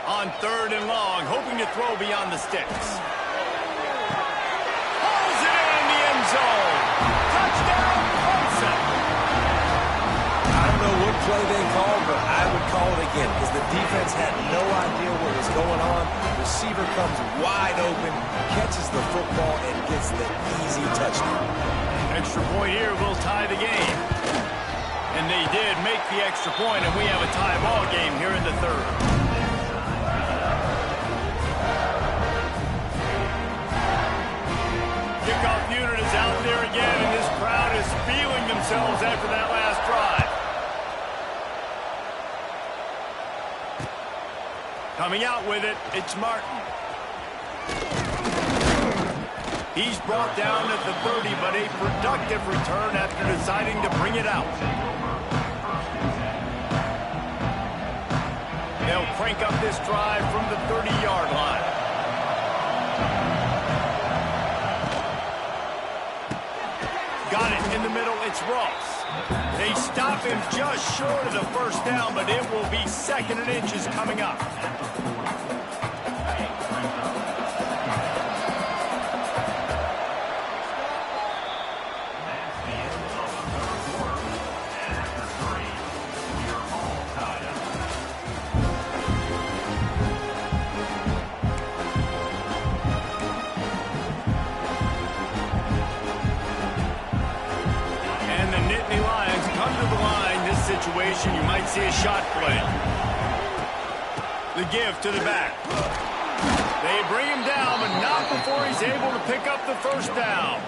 On 3rd and long, hoping to throw beyond the sticks. Pulls it in the end zone. Touchdown, Clemson. I don't know what play they called, but I would call it again because the defense had no idea what was going on. Receiver comes wide open, catches the football, and gets the easy touchdown. Extra point here will tie the game. And they did make the extra point, and we have a tie ball game here in the 3rd. Kickoff unit is out there again, and this crowd is feeling themselves after that last drive. Coming out with it, it's Martin. He's brought down at the 30, but a productive return after deciding to bring it out. They'll crank up this drive from the 30-yard line. Got it in the middle, it's Ross. They stop him just short of the first down, but it will be 2nd and inches coming up. Situation, you might see a shot play. The give to the back. They bring him down, but not before he he's able to pick up the first down.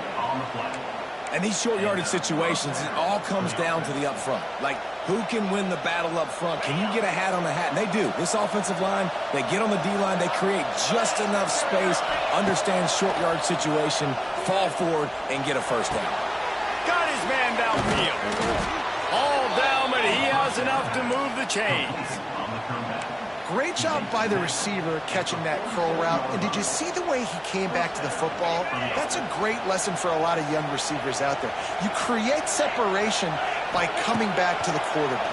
And these short yardage situations, it all comes down to the up front. Like, who can win the battle up front? Can you get a hat on the hat? And they do. This offensive line, they get on the D-line, they create just enough space, understand short yard situation, fall forward, and get a first down. Got his man downfield. All down, but he has enough to move the chains. Great job by the receiver catching that curl route. And did you see the way he came back to the football? That's a great lesson for a lot of young receivers out there. You create separation by coming back to the quarterback.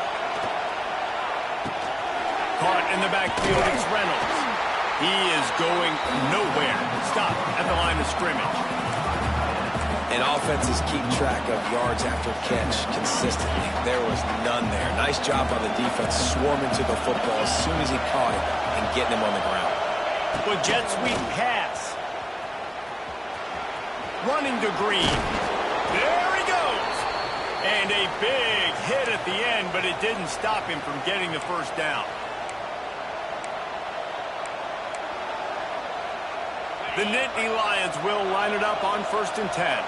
Caught in the backfield, it's Reynolds. He is going nowhere. Stop at the line of scrimmage. And offenses keep track of yards after catch consistently. There was none there. Nice job by the defense swarming to the football as soon as he caught it and getting him on the ground. With jet sweep pass. Running to Green. There he goes. And a big hit at the end, but it didn't stop him from getting the first down. The Nittany Lions will line it up on 1st and 10.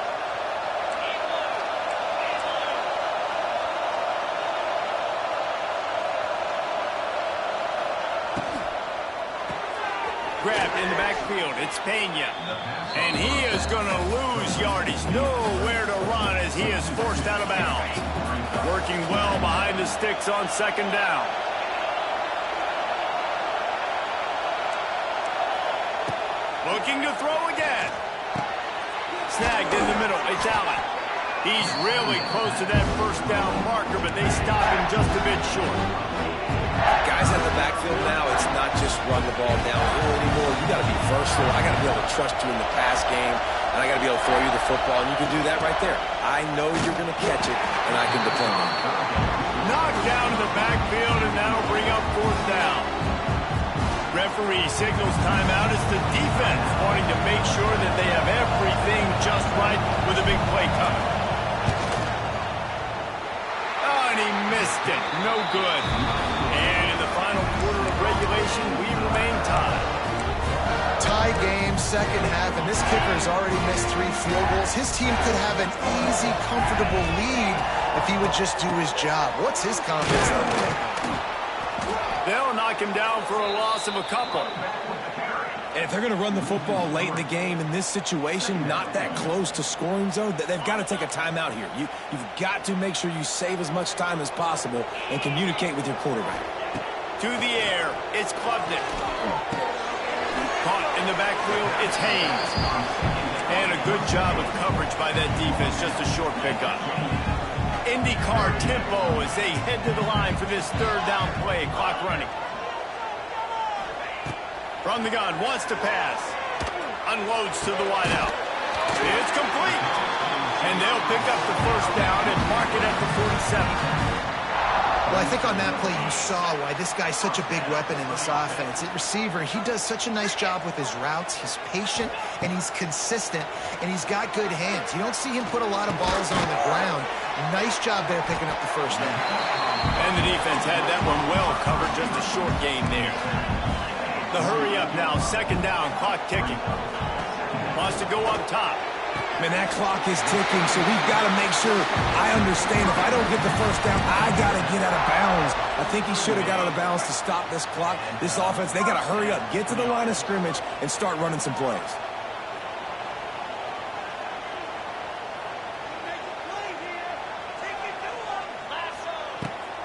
Grabbed in the backfield, it's Pena. And he is going to lose yardage. Nowhere to run as he is forced out of bounds. Working well behind the sticks on 2nd down. Looking to throw again. Snagged in the middle, it's Allen. He's really close to that first down marker, but they stop him just a bit short. Guys in the backfield now, it's not just run the ball downhill anymore. You got to be versatile. I got to be able to trust you in the pass game, and I got to be able to throw you the football, and you can do that right there. I know you're going to catch it, and I can depend on it. Knocked down to the backfield, and that'll bring up 4th down. Referee signals timeout. It's the defense wanting to make sure that they have everything just right with a big play coming. Oh, and he missed it. No good. And in the final quarter of regulation, we remain tied. Tie game, 2nd half, and this kicker has already missed 3 field goals. His team could have an easy, comfortable lead if he would just do his job. What's his confidence level? They'll knock him down for a loss of a couple. And if they're going to run the football late in the game in this situation, not that close to scoring zone, they've got to take a timeout here. You've got to make sure you save as much time as possible and communicate with your quarterback. To the air, it's Klubnik. Caught in the backfield, it's Haynes. And a good job of coverage by that defense, just a short pickup. IndyCar tempo as they head to the line for this 3rd down play. Clock running. From the gun, wants to pass. Unloads to the wideout. It's complete. And they'll pick up the first down and mark it at the 47. Well, I think on that play you saw why this guy's such a big weapon in this offense. At receiver, he does such a nice job with his routes. He's patient, and he's consistent, and he's got good hands. You don't see him put a lot of balls on the ground. Nice job there picking up the first down. And the defense had that one well covered, just a short game there. The hurry up now, 2nd down, clock ticking. Wants to go up top. Man, that clock is ticking, so we've got to make sure I understand if I don't get the first down, I got to get out of bounds. I think he should have got out of bounds to stop this clock. This offense, they got to hurry up, get to the line of scrimmage, and start running some plays.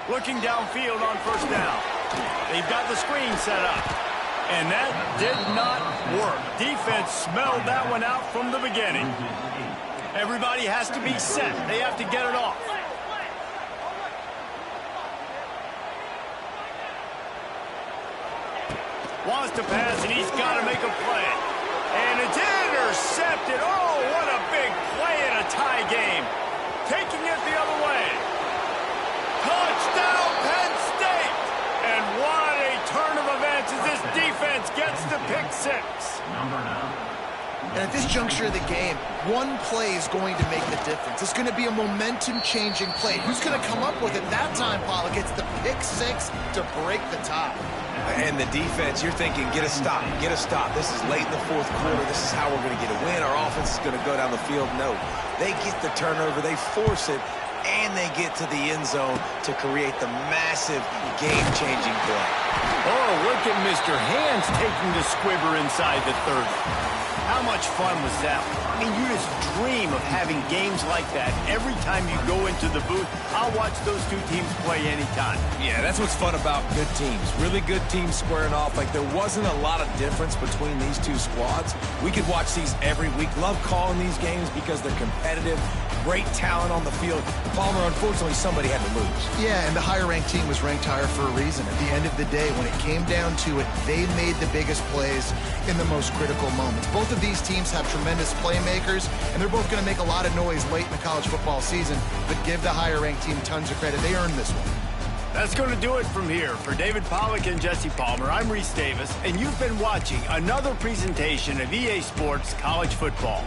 Looking downfield on 1st down. They've got the screen set up. And that did not work. Defense smelled that one out from the beginning. Everybody has to be set. They have to get it off. Wants to pass, and he's got to make a play. And it's intercepted. Oh, what a big play in a tie game. Taking it the other way. Touchdown, Penn State! And what a turn of events as this defense gets to pick 6. And at this juncture of the game, one play is going to make the difference. It's going to be a momentum-changing play. Who's going to come up with it that time, Pollock? It's the pick 6 to break the tie. And the defense, you're thinking, get a stop, get a stop. This is late in the fourth quarter. This is how we're going to get a win. Our offense is going to go down the field. No, they get the turnover, they force it, and they get to the end zone to create the massive game-changing play. Oh, look at Mr. Hands taking the squibber inside the 30. How much fun was that? I mean, you just dream of having games like that every time you go into the booth. I'll watch those two teams play anytime. Yeah, that's what's fun about good teams. Really good teams squaring off. Like, there wasn't a lot of difference between these two squads. We could watch these every week. Love calling these games because they're competitive. Great talent on the field. Palmer, unfortunately, somebody had to lose. Yeah, and the higher-ranked team was ranked higher for a reason. At the end of the day, when it came down to it, they made the biggest plays in the most critical moments. Both of these teams have tremendous playmakers, and they're both going to make a lot of noise late in the college football season, but give the higher-ranked team tons of credit. They earned this one. That's going to do it from here. For David Pollack and Jesse Palmer, I'm Reese Davis, and you've been watching another presentation of EA Sports College Football.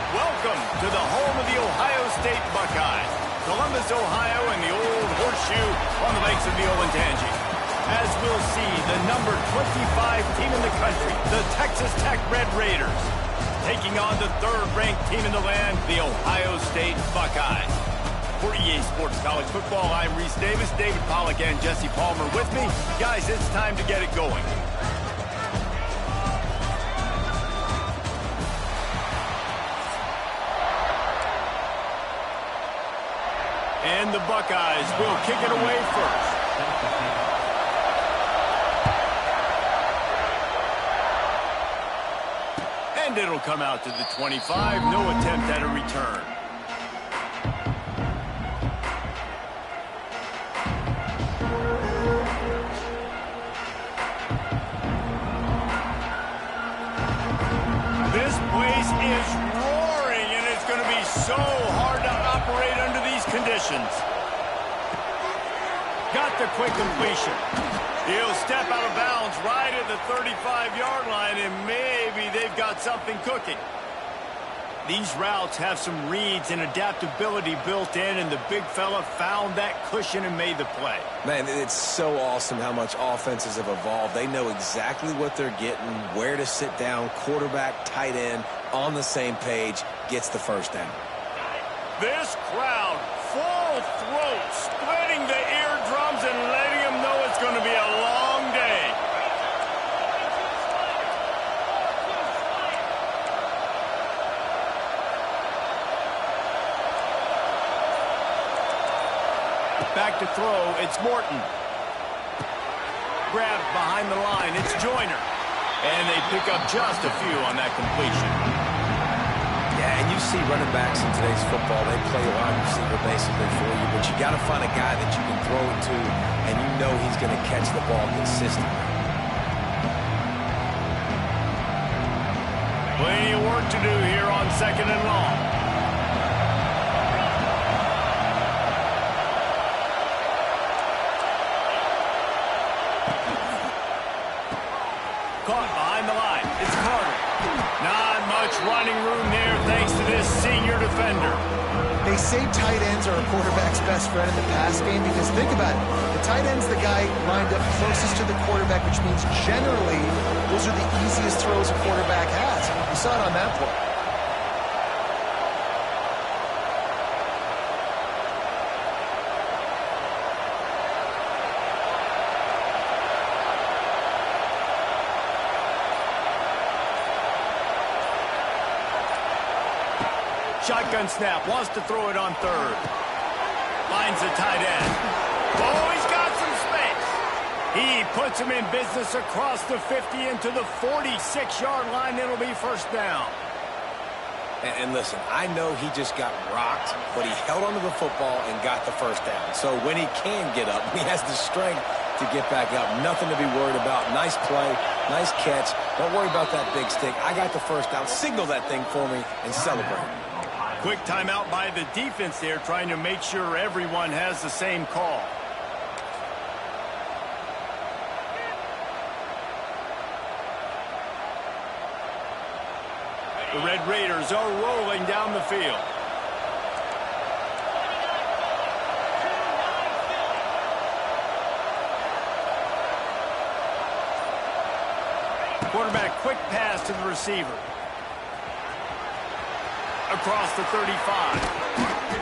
Welcome to the home of the Ohio State Buckeyes, Columbus, Ohio, and the old horseshoe on the banks of the Olentangy. As we'll see, the number 25 team in the country, the Texas Tech Red Raiders, taking on the third-ranked team in the land, the Ohio State Buckeyes. For EA Sports College Football, I'm Reese Davis, David Pollack, and Jesse Palmer with me. Guys, it's time to get it going. And the Buckeyes will kick it away first. And it'll come out to the 25. No attempt at a return. This place is roaring, and it's going to be so hard to operate under these conditions. Got the quick completion. He'll step out of bounds right at the 35-yard line, and maybe they've got something cooking. These routes have some reads and adaptability built in, and the big fella found that cushion and made the play. Man, it's so awesome how much offenses have evolved. They know exactly what they're getting, where to sit down, quarterback, tight end, on the same page, gets the first down. This crowd, full throat, splitting the eardrums and letting them know it's going to be a long day. Back to throw, it's Morton. Grabbed behind the line, it's Joyner. And they pick up just a few on that completion. Yeah, and you see running backs in today's football, they play wide receiver basically for you, but you got to find a guy that you can throw it to, and you know he's going to catch the ball consistently. Plenty of work to do here on 2nd and long. Caught behind the line. It's Carter. Not much running room there thanks to this senior defender. They say tight ends are a quarterback's best friend in the pass game because think about it. The tight end's the guy lined up closest to the quarterback, which means generally those are the easiest throws a quarterback has. You saw it on that play. Shotgun snap, wants to throw it on third. Lines the tight end. Oh, he's got some space. He puts him in business across the 50 into the 46-yard line. It'll be first down. And listen, I know he just got rocked, but he held onto the football and got the first down. So when he can get up, he has the strength to get back up. Nothing to be worried about. Nice play, nice catch. Don't worry about that big stick. I got the first down. Signal that thing for me and celebrate. Quick timeout by the defense there, trying to make sure everyone has the same call. The Red Raiders are rolling down the field. Quarterback, quick pass to the receiver. Across the 35.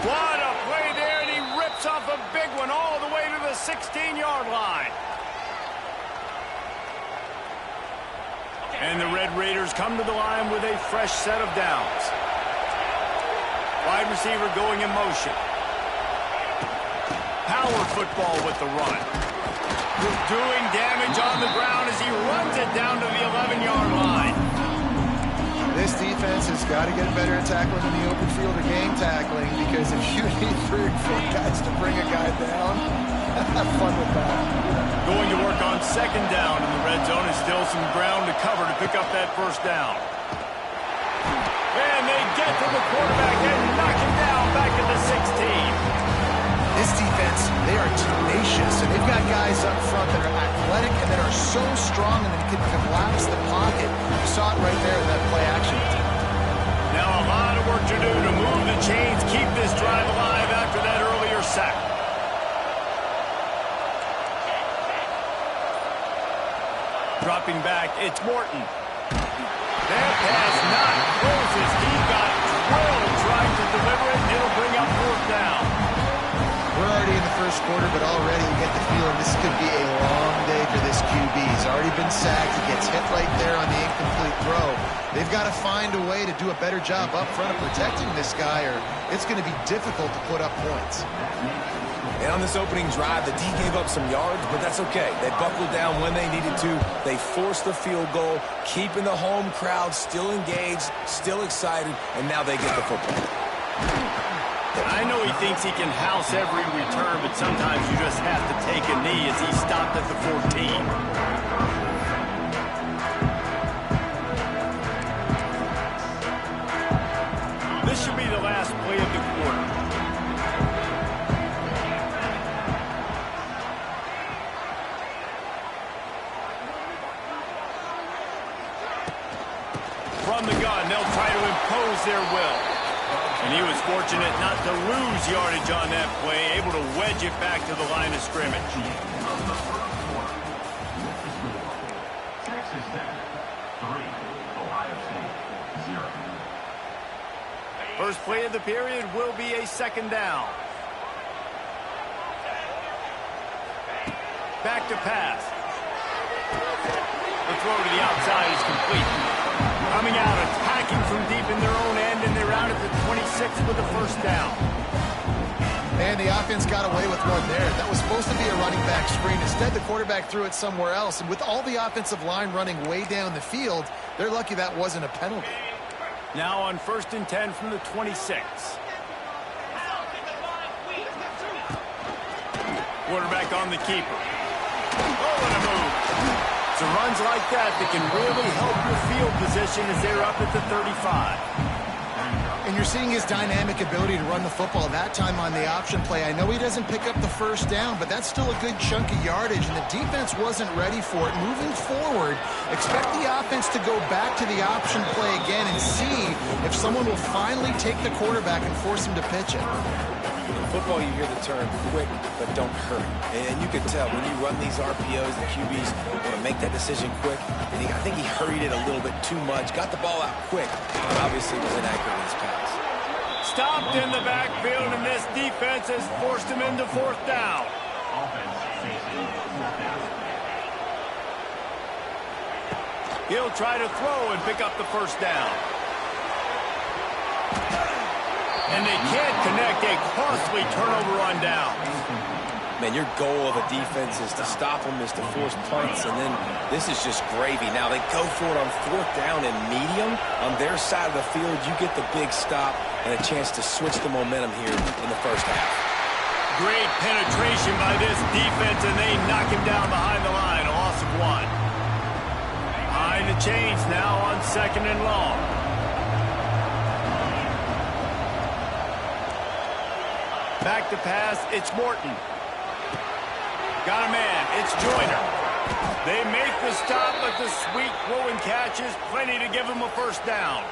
What a play there, and he rips off a big one all the way to the 16-yard line. And the Red Raiders come to the line with a fresh set of downs. Wide receiver going in motion. Power football with the run. Doing damage on the ground as he runs it down to the 11-yard line. This defense has got to get better at tackling in the open field or game tackling, because if you need 3 or 4 guys to bring a guy down, have fun with that. Going to work on second down in the red zone, and still some ground to cover to pick up that first down. And they get to the quarterback and knock him down back at the 16. This defense, they are tenacious, and they've got guys up front that are athletic and that are so strong and that can collapse the pocket. You saw it right there in that play action. Now a lot of work to do to move the chains, keep this drive alive after that earlier sack. Dropping back, it's Morton. That pass not closes. He got drilled trying to deliver it, and it'll bring up fourth down. We're already in the first quarter, but already you get the feeling this could be a long day for this QB. He's already been sacked. He gets hit right there on the incomplete throw. They've got to find a way to do a better job up front of protecting this guy, or it's going to be difficult to put up points. And on this opening drive, the D gave up some yards, but that's okay. They buckled down when they needed to. They forced the field goal, keeping the home crowd still engaged, still excited, and now they get the football. I know he thinks he can house every return, but sometimes you just have to take a knee as he stopped at the 14. This should be the last play of the quarter. From the gun, they'll try to impose their will. And he was fortunate not to lose yardage on that play, able to wedge it back to the line of scrimmage. Texas Tech, 3, Ohio State, 0. First play of the period will be a second down. Back to pass. The throw to the outside is complete. Coming out, attacking from deep in their own end, and they're out at the 26 with the first down. And the offense got away with one there. That was supposed to be a running back screen. Instead, the quarterback threw it somewhere else. And with all the offensive line running way down the field, they're lucky that wasn't a penalty. Now on 1st and 10 from the 26. Quarterback on the keeper. Oh, and a move. It's runs like that that can really help your field position as they're up at the 35. And And you're seeing his dynamic ability to run the football that time on the option play. I know he doesn't pick up the first down, but that's still a good chunk of yardage, and the defense wasn't ready for it. Moving forward, expect the offense to go back to the option play again and see if someone will finally take the quarterback and force him to pitch it. In football, you hear the term quick, but don't hurry. And you can tell when you run these RPOs, the QBs want to make that decision quick. And I think he hurried it a little bit too much, got the ball out quick, but obviously was inaccurate in his pass. Stopped in the backfield, and this defense has forced him into fourth down. Offense facing fourth down. He'll try to throw and pick up the first down. And they can't connect. A costly turnover on down. Man, your goal of a defense is to stop them, is to force punts, and then this is just gravy. Now they go for it on fourth down and medium. On their side of the field, you get the big stop and a chance to switch the momentum here in the first half. Great penetration by this defense, and they knock him down behind the line. A loss of 1. Behind the chains now on 2nd and long. Back to pass, it's Morton. Got a man, it's Joyner. They make the stop, but the sweet throwing catch is plenty to give him a first down.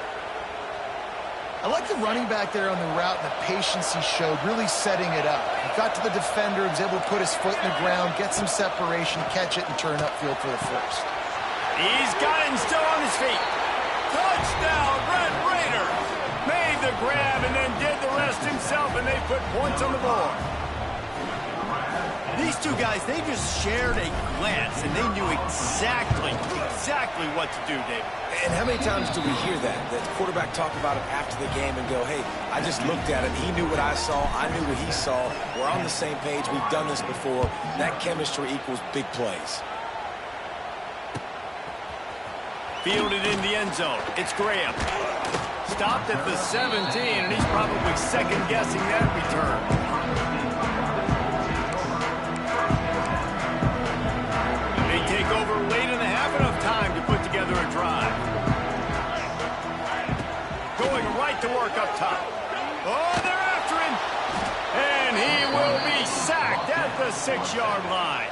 I like the running back there on the route and the patience he showed, really setting it up. He got to the defender, was able to put his foot in the ground, get some separation, catch it, and turn upfield for the first. He's got him still on his feet. Touchdown, Red Raiders! Made the grab and then did the rest himself, and they put points on the board. These two guys, they just shared a glance, and they knew exactly what to do, David. And how many times do we hear that? The quarterback talk about it after the game and go, hey, I just looked at him. He knew what I saw. I knew what he saw. We're on the same page. We've done this before. That chemistry equals big plays. Fielded in the end zone. It's Graham. Stopped at the 17, and he's probably second-guessing that return. They take over late in the half, enough time to put together a drive. Going right to work up top. Oh, they're after him. And he will be sacked at the 6-yard line.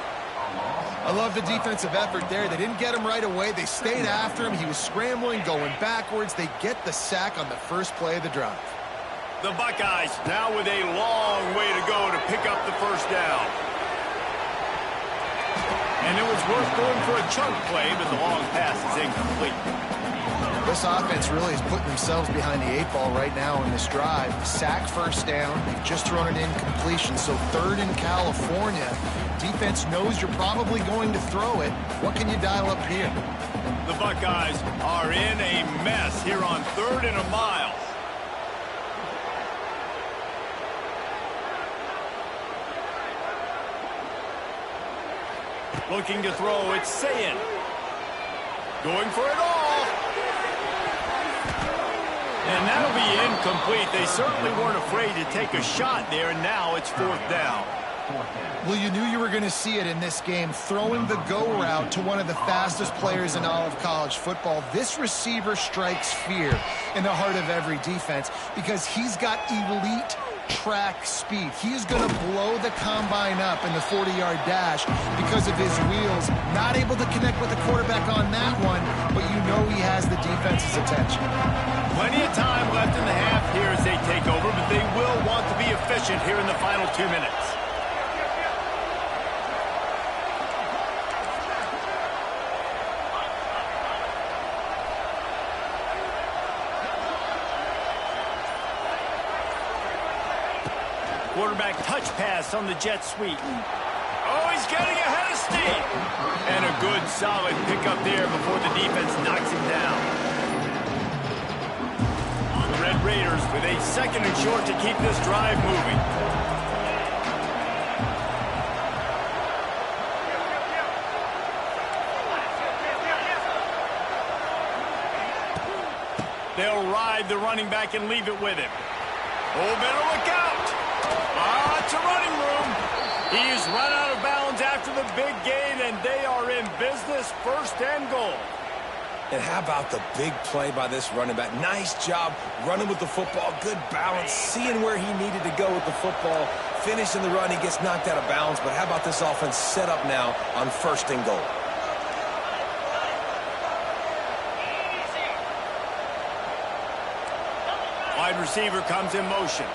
I love the defensive effort there. They didn't get him right away. They stayed after him. He was scrambling, going backwards. They get the sack on the first play of the drive. The Buckeyes now with a long way to go to pick up the first down. And it was worth going for a chunk play, but the long pass is incomplete. This offense really is putting themselves behind the 8 ball right now in this drive. Sack, first down. They've just thrown an incompletion, so 3rd in California. Defense knows you're probably going to throw it. What can you dial up here? The Buckeyes are in a mess here on 3rd and a mile. Looking to throw, it's Sayin. Going for it all. And that'll be incomplete. They certainly weren't afraid to take a shot there, and now it's 4th down. Well, you knew you were going to see it in this game, throwing the go route to one of the fastest players in all of college football. This receiver strikes fear in the heart of every defense because he's got elite track speed. He is going to blow the combine up in the 40-yard dash because of his wheels. Not able to connect with the quarterback on that one, but you know he has the defense's attention. Plenty of time left in the half here as they take over, but they will want to be efficient here in the final 2 minutes. Quarterback touch pass on the jet sweep. Oh, he's getting ahead of steam. And a good, solid pickup there before the defense knocks him down. The Red Raiders with a 2nd and short to keep this drive moving. They'll ride the running back and leave it with him. Oh, better look out. It's a running room. He's run out of bounds after the big gain, and they are in business, 1st and goal. And how about the big play by this running back? Nice job running with the football, good balance, seeing where he needed to go with the football, finishing the run. He gets knocked out of bounds, but how about this offense set up now on 1st and goal? Wide receiver comes in motion.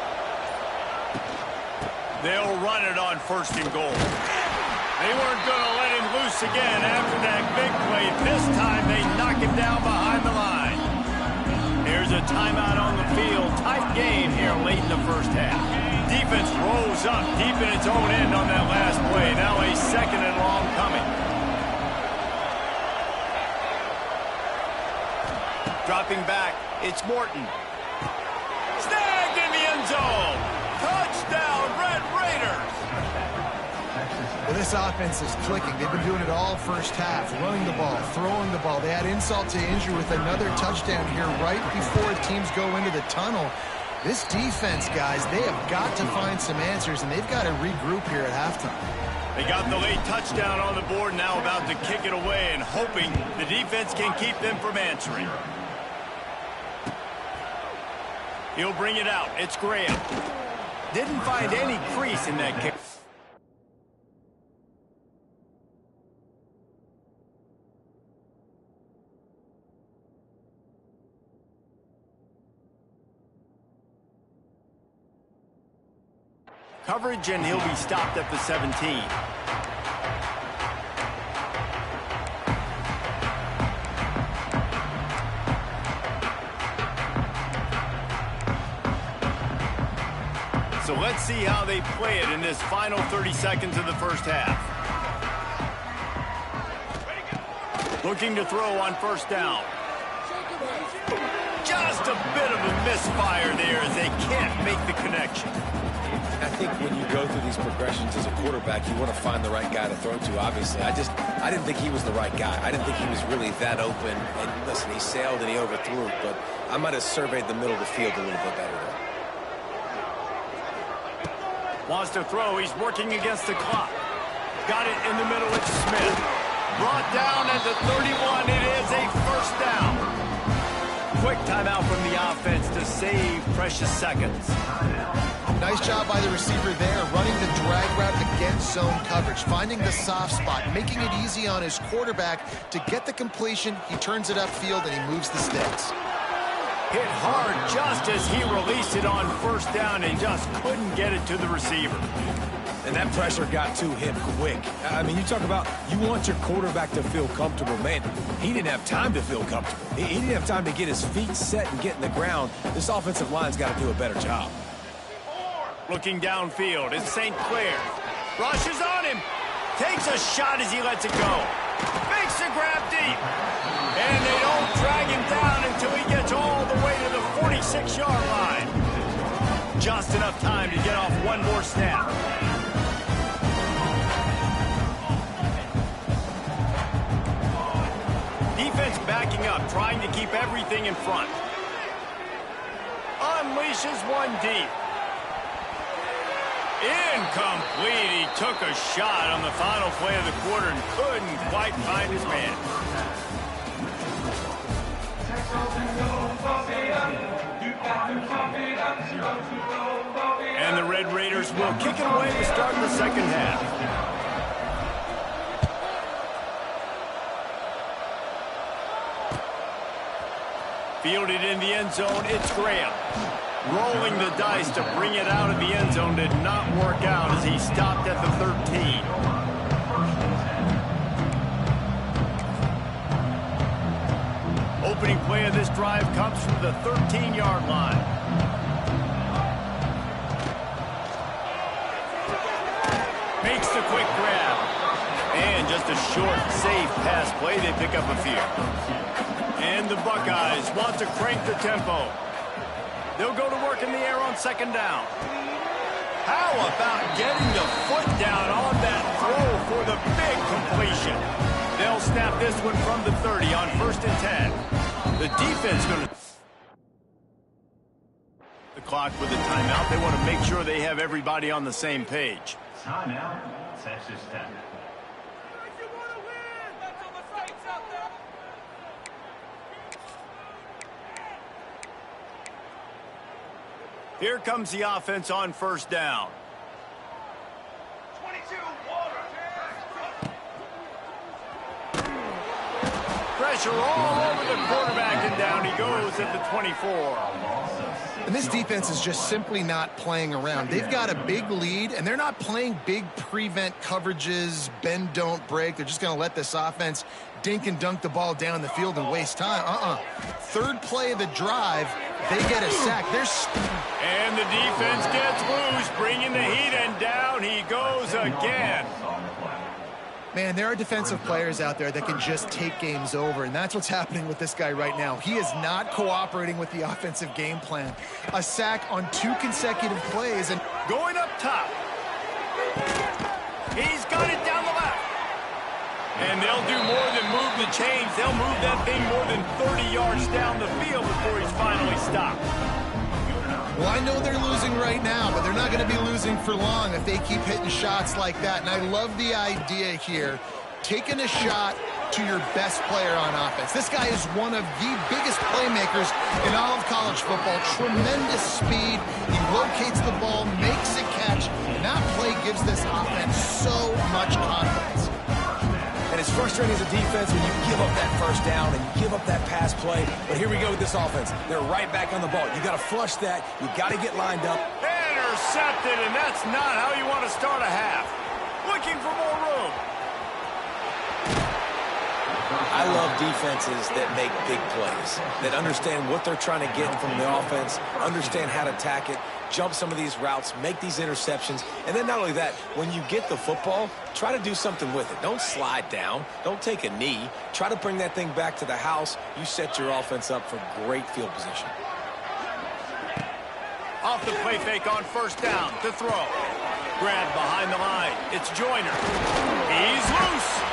They'll run it on 1st and goal. They weren't going to let him loose again after that big play. This time they knock him down behind the line. Here's a timeout on the field. Tight game here late in the 1st half. Defense rose up deep in its own end on that last play. Now a 2nd and long coming. Dropping back, it's Morton. Snagged in the end zone. Touchdown, Red Raiders. Well, this offense is clicking. They've been doing it all 1st half, running the ball, throwing the ball. They add insult to injury with another touchdown here right before teams go into the tunnel. This defense, guys, they have got to find some answers, and they've got to regroup here at halftime. They got the late touchdown on the board, now about to kick it away and hoping the defense can keep them from answering. He'll bring it out. It's Graham. Didn't find any crease in that kick. Coverage, and he'll be stopped at the 17. So let's see how they play it in this final 30 seconds of the 1st half. Looking to throw on 1st down. Just a bit of a misfire there as they can't make the connection. I think when you go through these progressions as a quarterback, you want to find the right guy to throw to, obviously. I didn't think he was the right guy. I didn't think he was really that open. And listen, he sailed and he overthrew it, but I might have surveyed the middle of the field a little bit better though. Wants to throw. He's working against the clock. Got it in the middle. It's Smith. Brought down at the 31. It is a 1st down. Quick timeout from the offense to save precious seconds. Nice job by the receiver there, running the drag route against zone coverage, finding the soft spot, making it easy on his quarterback to get the completion. He turns it upfield and he moves the sticks. Hit hard just as he released it on 1st down and just couldn't get it to the receiver. And that pressure got to him quick. I mean, you talk about you want your quarterback to feel comfortable. Man, he didn't have time to feel comfortable. He didn't have time to get his feet set and get in the ground. This offensive line's got to do a better job. Looking downfield, it's St. Clair. Rushes on him. Takes a shot as he lets it go. Makes the grab deep. And they don't drag him down until he gets all the way to the 46-yard line. Just enough time to get off one more snap. Defense backing up, trying to keep everything in front. Unleashes one deep. Incomplete. He took a shot on the final play of the quarter and couldn't quite find his man. And the Red Raiders will kick it away to start the 2nd half. Fielded in the end zone, it's Graham. Rolling the dice to bring it out of the end zone did not work out as he stopped at the 13. Opening play of this drive comes from the 13-yard line. Makes the quick grab. And just a short, safe pass play. They pick up a few. And the Buckeyes want to crank the tempo. They'll go to work in the air on 2nd down. How about getting the foot down on that throw for the big completion? They'll snap this one from the 30 on 1st and 10. The defense going to... The clock with the timeout. They want to make sure they have everybody on the same page. Timeout, Texas Tech. Here comes the offense on first down. 22, water. Pressure all over the quarterback, and down he goes at the 24. And this defense is just simply not playing around. They've got a big lead, and they're not playing big prevent coverages, bend, don't break. They're just going to let this offense dink and dunk the ball down the field and waste time. Third play of the drive, they get a sack. And the defense gets loose, bringing the heat, and down he goes again. Man, there are defensive players out there that can just take games over, and that's what's happening with this guy right now. He is not cooperating with the offensive game plan. A sack on 2 consecutive plays, and going up top. He's got it down the left. And they'll do more than move the chains. They'll move that thing more than 30 yards down the field before he's finally stopped. Well, I know they're losing right now, but they're not going to be losing for long if they keep hitting shots like that. And I love the idea here, taking a shot to your best player on offense. This guy is one of the biggest playmakers in all of college football. Tremendous speed. He locates the ball, makes a catch, and that play gives this offense so much confidence. And it's frustrating as a defense when you give up that first down and you give up that pass play. But here we go with this offense. They're right back on the ball. You got to flush that. You got to get lined up. Intercepted, and that's not how you want to start a half. Looking for more room. I love defenses that make big plays, that understand what they're trying to get from the offense, understand how to attack it, jump some of these routes, make these interceptions, and then not only that, when you get the football, try to do something with it. Don't slide down. Don't take a knee. Try to bring that thing back to the house. You set your offense up for great field position. Off the play fake on first down to throw. Grab behind the line. It's Joyner. He's loose.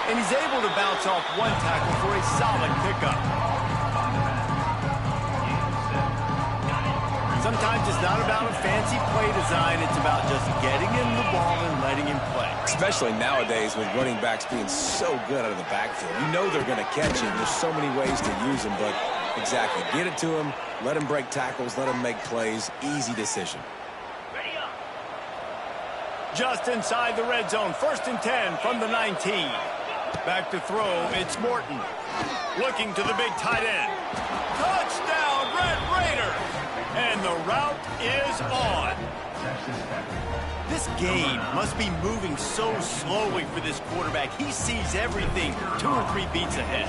And he's able to bounce off one tackle for a solid pickup. Sometimes it's not about a fancy play design. It's about just getting him the ball and letting him play. Especially nowadays with running backs being so good out of the backfield. You know they're going to catch him. There's so many ways to use him, but exactly. Get it to him. Let him break tackles. Let him make plays. Easy decision. Just inside the red zone. 1st and 10 from the 19. Back to throw, it's Morton. Looking to the big tight end. Touchdown, Red Raiders! And the route is on. This game must be moving so slowly for this quarterback. He sees everything 2 or 3 beats ahead.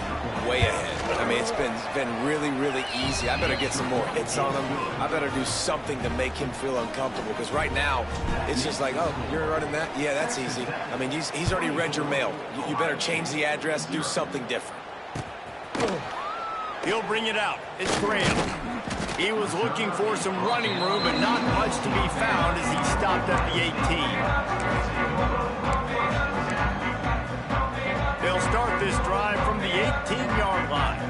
Way ahead. I mean, it's been really, really easy. I better get some more hits on him. I better do something to make him feel uncomfortable, because right now, it's just like, oh, you're running that? Yeah, that's easy. I mean, he's already read your mail. You better change the address, do something different. He'll bring it out. It's Graham. He was looking for some running room, but not much to be found as he stopped at the 18. They'll start this drive from the 18-yard line.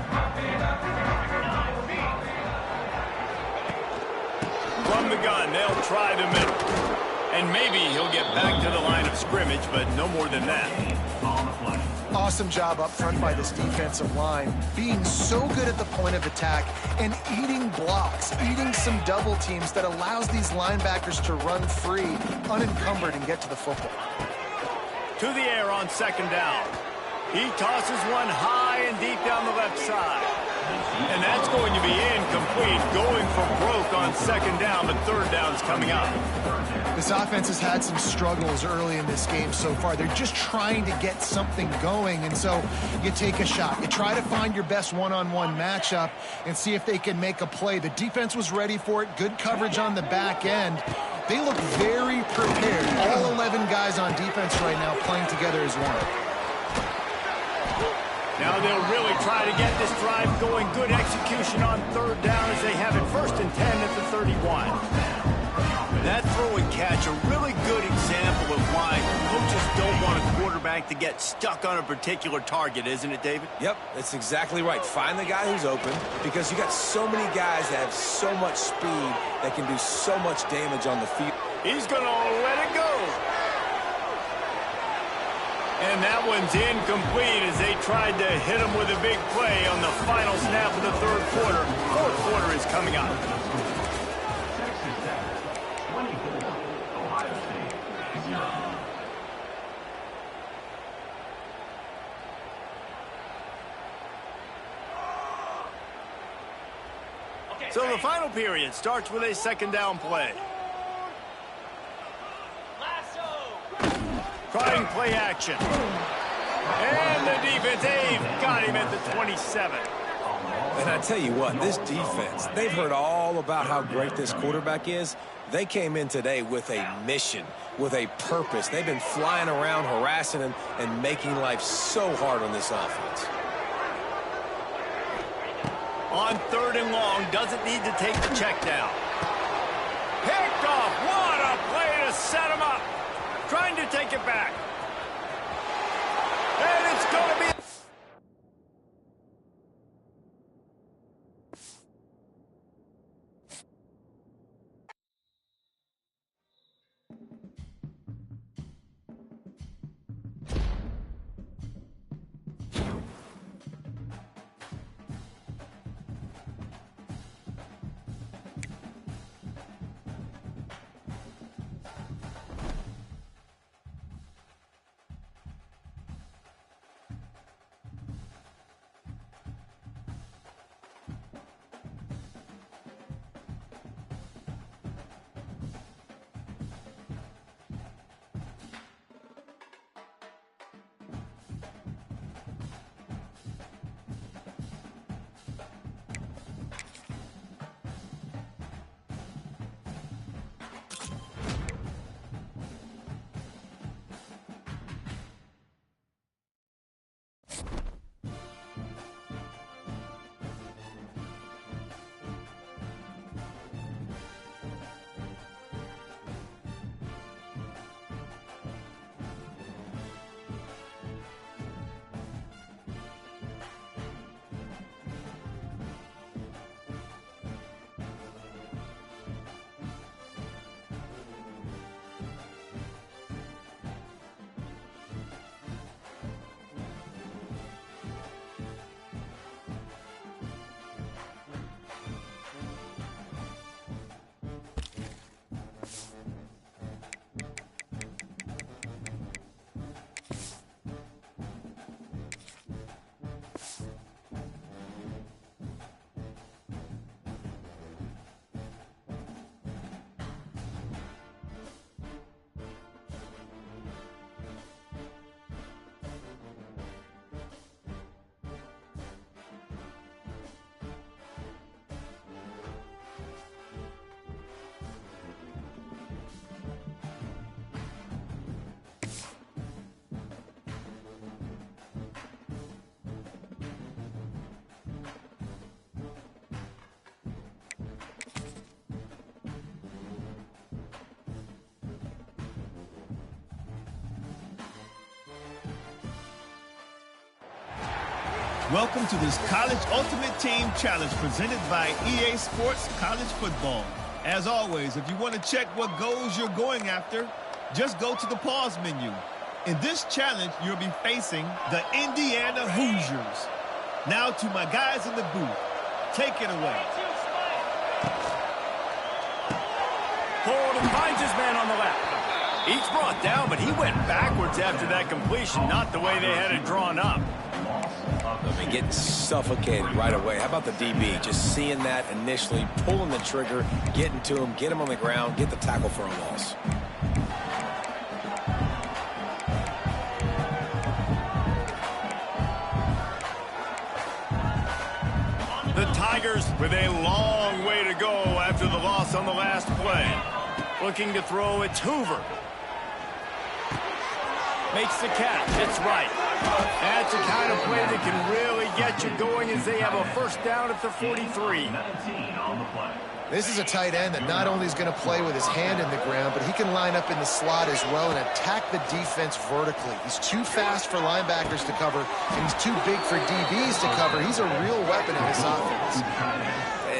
From the gun, they'll try the middle. And maybe he'll get back to the line of scrimmage, but no more than that. Awesome job up front by this defensive line, being so good at the point of attack and eating blocks, eating some double teams that allows these linebackers to run free, unencumbered, and get to the football. To the air on 2nd down. He tosses one high and deep down the left side. And that's going to be incomplete, going for broke on 2nd down, but 3rd down's coming up. This offense has had some struggles early in this game so far. They're just trying to get something going, and so you take a shot. You try to find your best one-on-one matchup and see if they can make a play. The defense was ready for it. Good coverage on the back end. They look very prepared. All 11 guys on defense right now playing together as one. Now they'll really try to get this drive going. Good execution on 3rd down as they have it 1st and 10 at the 31. That throw and catch, a really good example of why coaches don't want a quarterback to get stuck on a particular target, isn't it, David? Yep, that's exactly right. Find the guy who's open, because you got so many guys that have so much speed that can do so much damage on the field. He's going to let it go. And that one's incomplete as they tried to hit him with a big play on the final snap of the 3rd quarter. 4th quarter is coming up. So the final period starts with a second down play. Trying play action. And the defense, they've got him at the 27. And I tell you what, this defense, they've heard all about how great this quarterback is. They came in today with a mission, with a purpose. They've been flying around, harassing him, and making life so hard on this offense. On 3rd and long, doesn't need to take the check down. Picked off. What a play to set him up. Trying to take it back. And it's going to be... Welcome to this College Ultimate Team Challenge presented by EA Sports College Football. As always, if you want to check what goals you're going after, just go to the pause menu. In this challenge, you'll be facing the Indiana Hoosiers. Now to my guys in the booth. Take it away. Ford finds his man on the left. He's brought down, but he went backwards after that completion, not the way they had it drawn up. I mean, getting suffocated right away. How about the DB? Just seeing that initially, pulling the trigger, getting to him, get him on the ground, get the tackle for a loss. The Tigers with a long way to go after the loss on the last play. Looking to throw, it's Hoover. Makes the catch. It's right. That's the kind of play that can really get you going as they have a first down at the 43. This is a tight end that not only is going to play with his hand in the ground, but he can line up in the slot as well and attack the defense vertically. He's too fast for linebackers to cover, and he's too big for DBs to cover. He's a real weapon in this offense.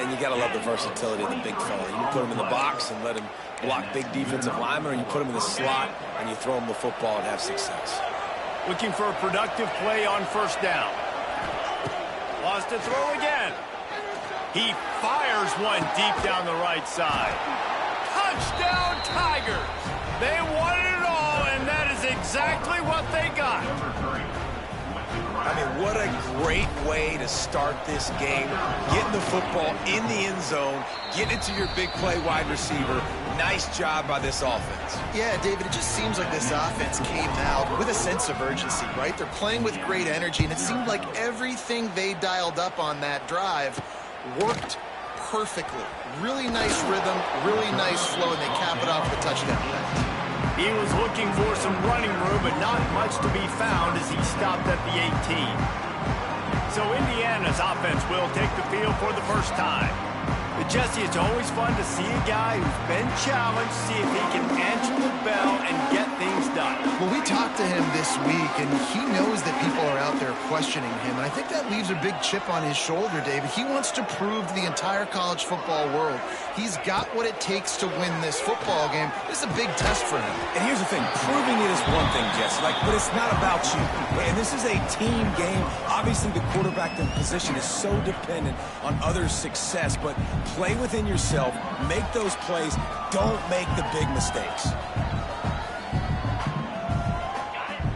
And you got to love the versatility of the big fella. You can put him in the box and let him block big defensive linemen, or you put him in the slot and you throw him the football and have success. Looking for a productive play on first down. Lost to throw again. He fires one deep down the right side. Touchdown Tigers! They wanted it all, and that is exactly what they got. I mean, what a great way to start this game. Getting the football in the end zone, getting it to your big play wide receiver. Nice job by this offense. Yeah, David, it just seems like this offense came out with a sense of urgency, right? They're playing with great energy, and it seemed like everything they dialed up on that drive worked perfectly. Really nice rhythm, really nice flow, and they cap it off with a touchdown pass. He was looking for some running room, but not much to be found as he stopped at the 18. So Indiana's offense will take the field for the first time. But Jesse, it's always fun to see a guy who's been challenged, see if he can answer the bell and get things done. Well, we talked to him this week, and he knows that people are out there questioning him. And I think that leaves a big chip on his shoulder, David. He wants to prove to the entire college football world he's got what it takes to win this football game. This is a big test for him. And here's the thing, proving it is one thing, Jesse, but it's not about you. And this is a team game. Obviously, the quarterback position is so dependent on others' success, but play within yourself, make those plays, don't make the big mistakes.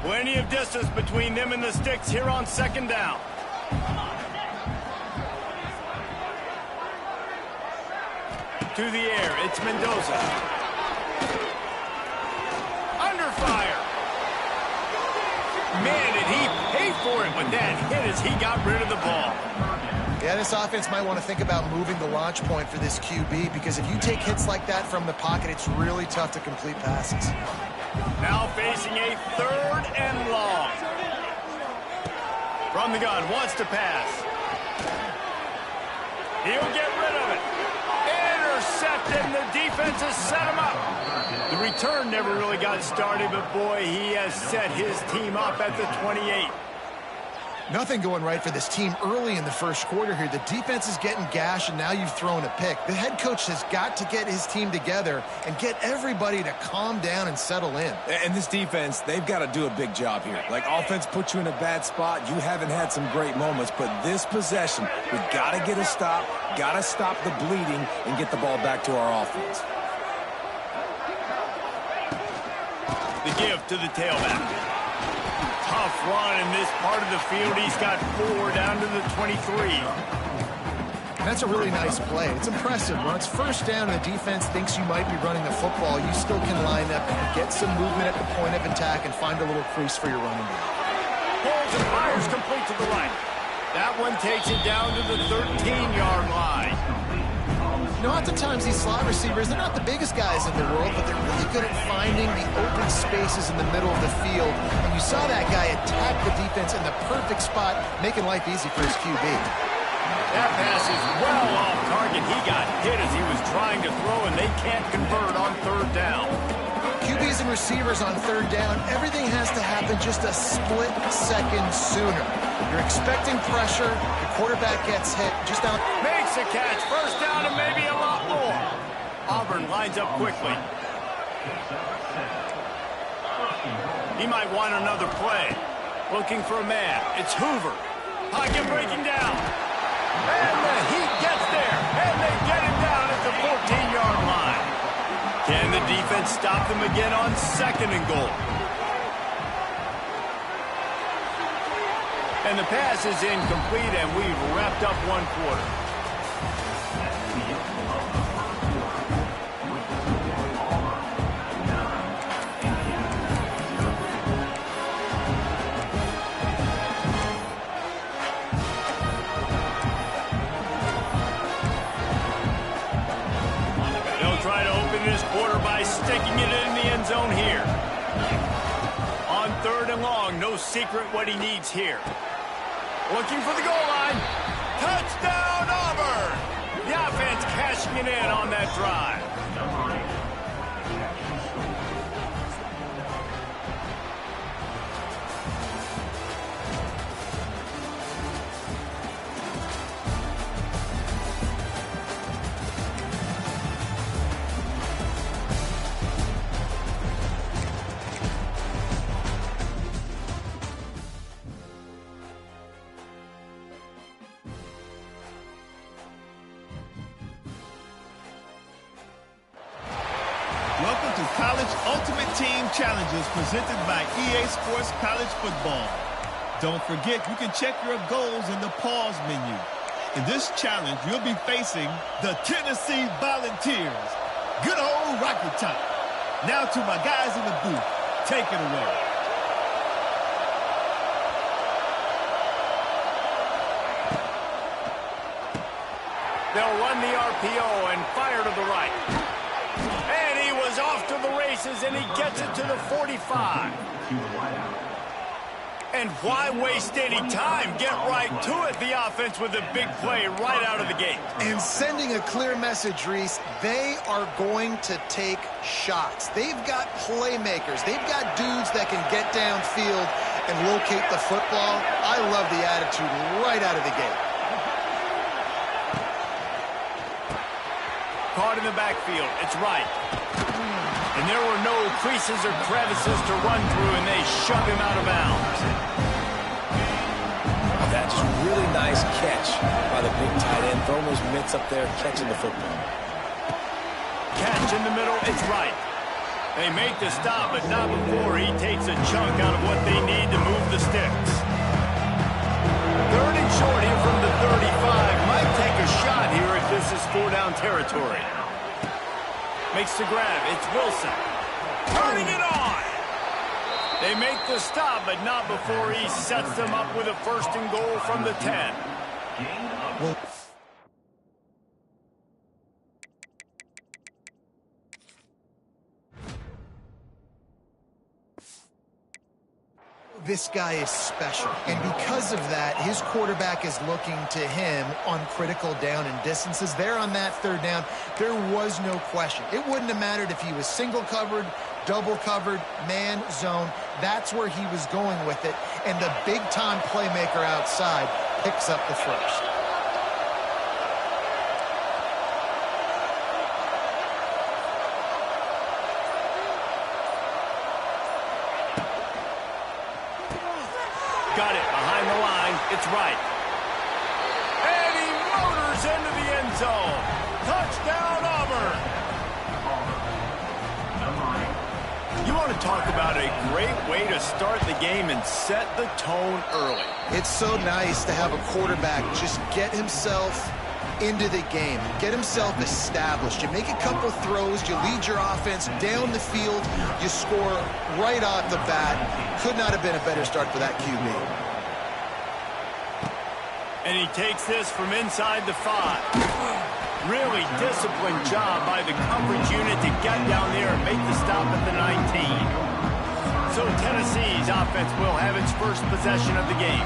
Plenty of distance between them and the sticks here on second down. To the air, it's Mendoza. Under fire. Man, did he pay for it with that hit as he got rid of the ball. Yeah, this offense might want to think about moving the launch point for this QB, because if you take hits like that from the pocket, it's really tough to complete passes. Now facing a 3rd and long. From the gun, wants to pass. He'll get rid of it. Intercepted, and the defense has set him up. The return never really got started, but boy, he has set his team up at the 28. Nothing going right for this team early in the first quarter here. The defense is getting gashed, and now you've thrown a pick. The head coach has got to get his team together and get everybody to calm down and settle in. And this defense, they've got to do a big job here. Like, offense put you in a bad spot. You haven't had some great moments, but this possession, we've got to get a stop, got to stop the bleeding, and get the ball back to our offense. The give to the tailback. Tough run in this part of the field. He's got 4 down to the 23. That's a really nice play. It's impressive. When it's first down and the defense thinks you might be running the football, you still can line up and get some movement at the point of attack and find a little crease for your running back. Pulls and fires complete to the right. That one takes it down to the 13-yard line. You know, oftentimes these slot receivers, they're not the biggest guys in the world, but they're really good at finding the open spaces in the middle of the field. And you saw that guy attack the defense in the perfect spot, making life easy for his QB. That pass is well off target. He got hit as he was trying to throw, and they can't convert on 3rd down. QBs and receivers on 3rd down, everything has to happen just a split second sooner. You're expecting pressure, the quarterback gets hit, just out. Makes a catch, 1st down and maybe a lot more. Auburn lines up quickly. He might want another play. Looking for a man. It's Hoover. Pocket breaking down. And the Heat gets there. And they get him down at the 14-yard line. Can the defense stop them again on 2nd and goal? And the pass is incomplete, and we've wrapped up 1 quarter. They'll try to open this quarter by sticking it in the end zone here. On 3rd and long, no secret what he needs here. Looking for the goal line. Touchdown, Auburn! The offense cashing it in on that drive. Welcome to College Ultimate Team Challenges presented by EA Sports College Football. Don't forget, you can check your goals in the pause menu. In this challenge, you'll be facing the Tennessee Volunteers. Good old Rocky Top. Now to my guys in the booth. Take it away. They'll run the RPO and fire to the right. And he was off to the races, and he gets it to the 45. And why waste any time? Get right to it, the offense, with a big play right out of the gate. And sending a clear message, Reese, they are going to take shots. They've got playmakers. They've got dudes that can get downfield and locate the football. I love the attitude right out of the gate. Caught in the backfield. It's right. And there were no creases or crevices to run through, and they shove him out of bounds. That's just really nice catch by the big tight end. Throwing those mitts up there, catching the football. Catch in the middle. It's right. They make the stop, but not before he takes a chunk out of what they need to move the sticks. Third and short here from the 35. Might take a shot here if this is 4-down territory. Makes the grab. It's Wilson. Turning it on. They make the stop, but not before he sets them up with a first and goal from the 10. Well, this guy is special, and because of that, his quarterback is looking to him on critical down and distances. There on that third down, there was no question. It wouldn't have mattered if he was single covered, double covered, man, zone. That's where he was going with it, and the big-time playmaker outside picks up the first. Got it behind the line. It's right. And he motors into the end zone. Touchdown, Auburn. You want to talk about a great way to start the game and set the tone early. It's so nice to have a quarterback just get himself into the game, get himself established. You make a couple throws, you lead your offense down the field, you score right off the bat. Could not have been a better start for that QB. And he takes this from inside the 5. Really disciplined job by the coverage unit to get down there and make the stop at the 19. So Tennessee's offense will have its first possession of the game.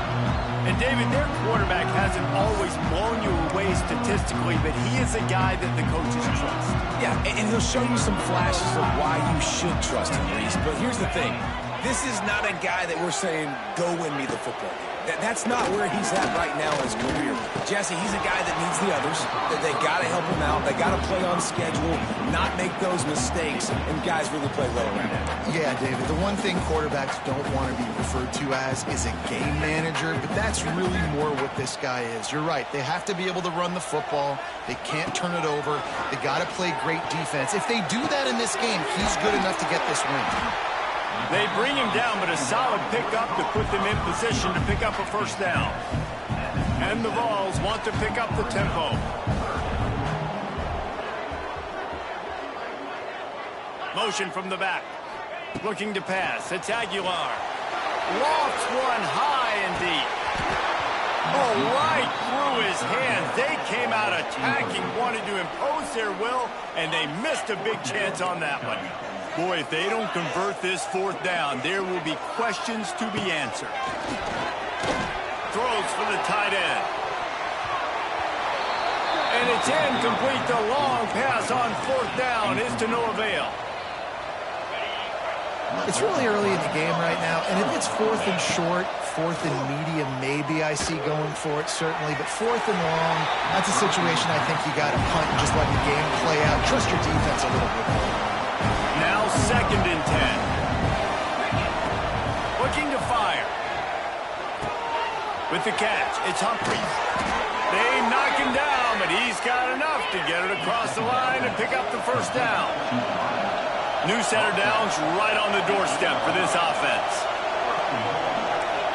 And, David, their quarterback hasn't always blown you away statistically, but he is a guy that the coaches trust. Yeah, and he'll show you some flashes of why you should trust him, Reese. But here's the thing. This is not a guy that we're saying, go win me the football game. That's not where he's at right now in his career. Jesse, he's a guy that needs the others. That they got to help him out. They got to play on schedule, not make those mistakes, and guys really play well around him. Yeah, David, the one thing quarterbacks don't want to be referred to as is a game manager, but that's really more what this guy is. You're right. They have to be able to run the football. They can't turn it over. They got to play great defense. If they do that in this game, he's good enough to get this win. They bring him down, but a solid pickup to put them in position to pick up a first down. And the Vols want to pick up the tempo. Motion from the back. Looking to pass. It's Aguilar. Lofts one high and deep. Oh, right through his hands. They came out attacking, wanted to impose their will, and they missed a big chance on that one. Boy, if they don't convert this fourth down, there will be questions to be answered. Throws for the tight end. And it's incomplete. The long pass on fourth down is to no avail. It's really early in the game right now, and if it's fourth and short, fourth and medium, maybe I see going for it, certainly. But fourth and long, that's a situation I think you got to punt and just let the game play out. Trust your defense a little bit more. Now 2nd and 10. Looking to fire. With the catch, it's Humphries. They knock him down, but he's got enough to get it across the line and pick up the first down. New set of downs right on the doorstep for this offense.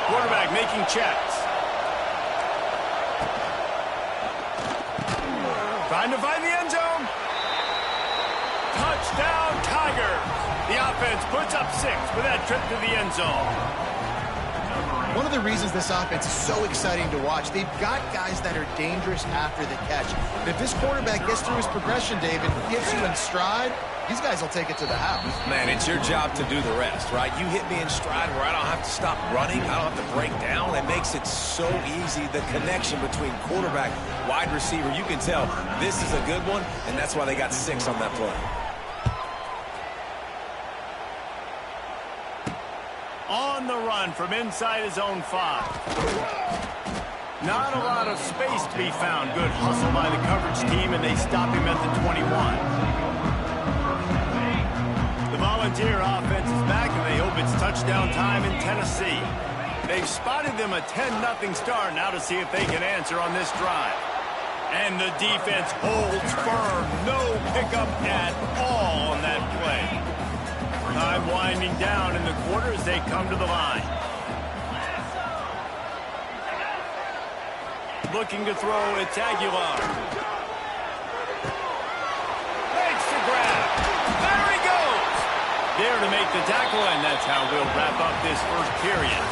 Quarterback making checks. Trying to find the end zone. Touchdown, Tigers. The offense puts up 6 with that trip to the end zone. One of the reasons this offense is so exciting to watch, they've got guys that are dangerous after the catch. But if this quarterback gets through his progression, David, gets you in stride, these guys will take it to the house. Man, it's your job to do the rest, right? You hit me in stride where I don't have to stop running. I don't have to break down. It makes it so easy. The connection between quarterback, wide receiver, you can tell this is a good one, and that's why they got 6 on that play. On the run from inside his own 5. Not a lot of space to be found. Good hustle by the coverage team, and they stop him at the 21. The Volunteer offense is back, and they hope it's touchdown time in Tennessee. They've spotted them a 10-0 start. Now to see if they can answer on this drive. And the defense holds firm. No pickup at all on that play. Time winding down in the quarter as they come to the line. Looking to throw, it's Aguilar. Makes the grab. There he goes. There to make the tackle, and that's how we'll wrap up this first period.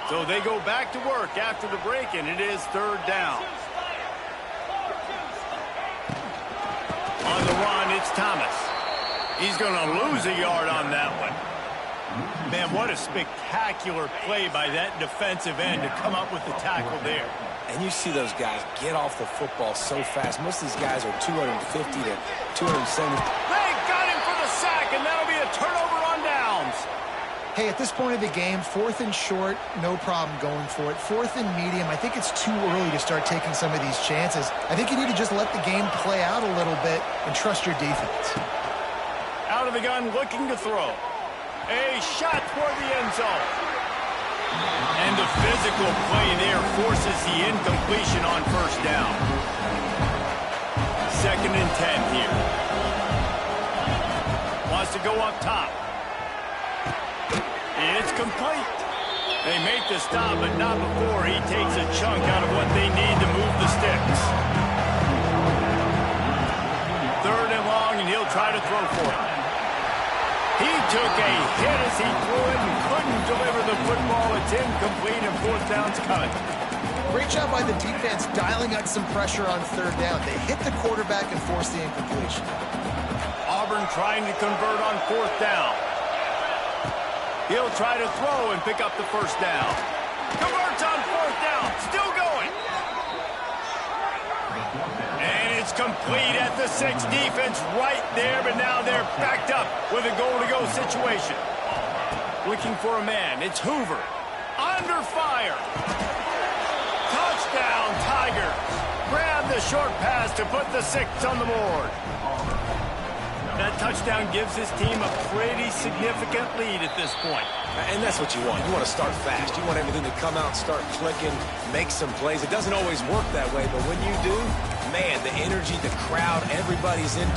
So they go back to work after the break, and it is 3rd down. On the run, it's Thomas. He's going to lose a yard on that one. Man, what a spectacular play by that defensive end to come up with the tackle there. And you see those guys get off the football so fast. Most of these guys are 250 to 270. They got him for the sack, and that'll be a turnover on downs. Hey, at this point of the game, 4th and short, no problem going for it. 4th and medium, I think it's too early to start taking some of these chances. I think you need to just let the game play out a little bit and trust your defense. Out of the gun, looking to throw. A shot toward the end zone. And the physical play there forces the incompletion on 1st down. 2nd and 10 here. Wants to go up top. It's complete. They make the stop, but not before he takes a chunk out of what they need to move the sticks. 3rd and long, and he'll try to throw for it. He took a hit as he threw it and couldn't deliver the football. It's incomplete, and 4th down's coming. Great job by the defense dialing out some pressure on 3rd down. They hit the quarterback and forced the incompletion. Auburn trying to convert on 4th down. He'll try to throw and pick up the 1st down. Converts on 4th down. Still going. And it's complete at the 6. Defense right there, but now they're backed up with a goal-to-go situation. Looking for a man. It's Hoover. Under fire. Touchdown, Tigers. Grab the short pass to put the 6 on the board. That touchdown gives his team a pretty significant lead at this point. And that's what you want. You want to start fast. You want everything to come out, start clicking, make some plays. It doesn't always work that way, but when you do, man, the energy, the crowd, everybody's in.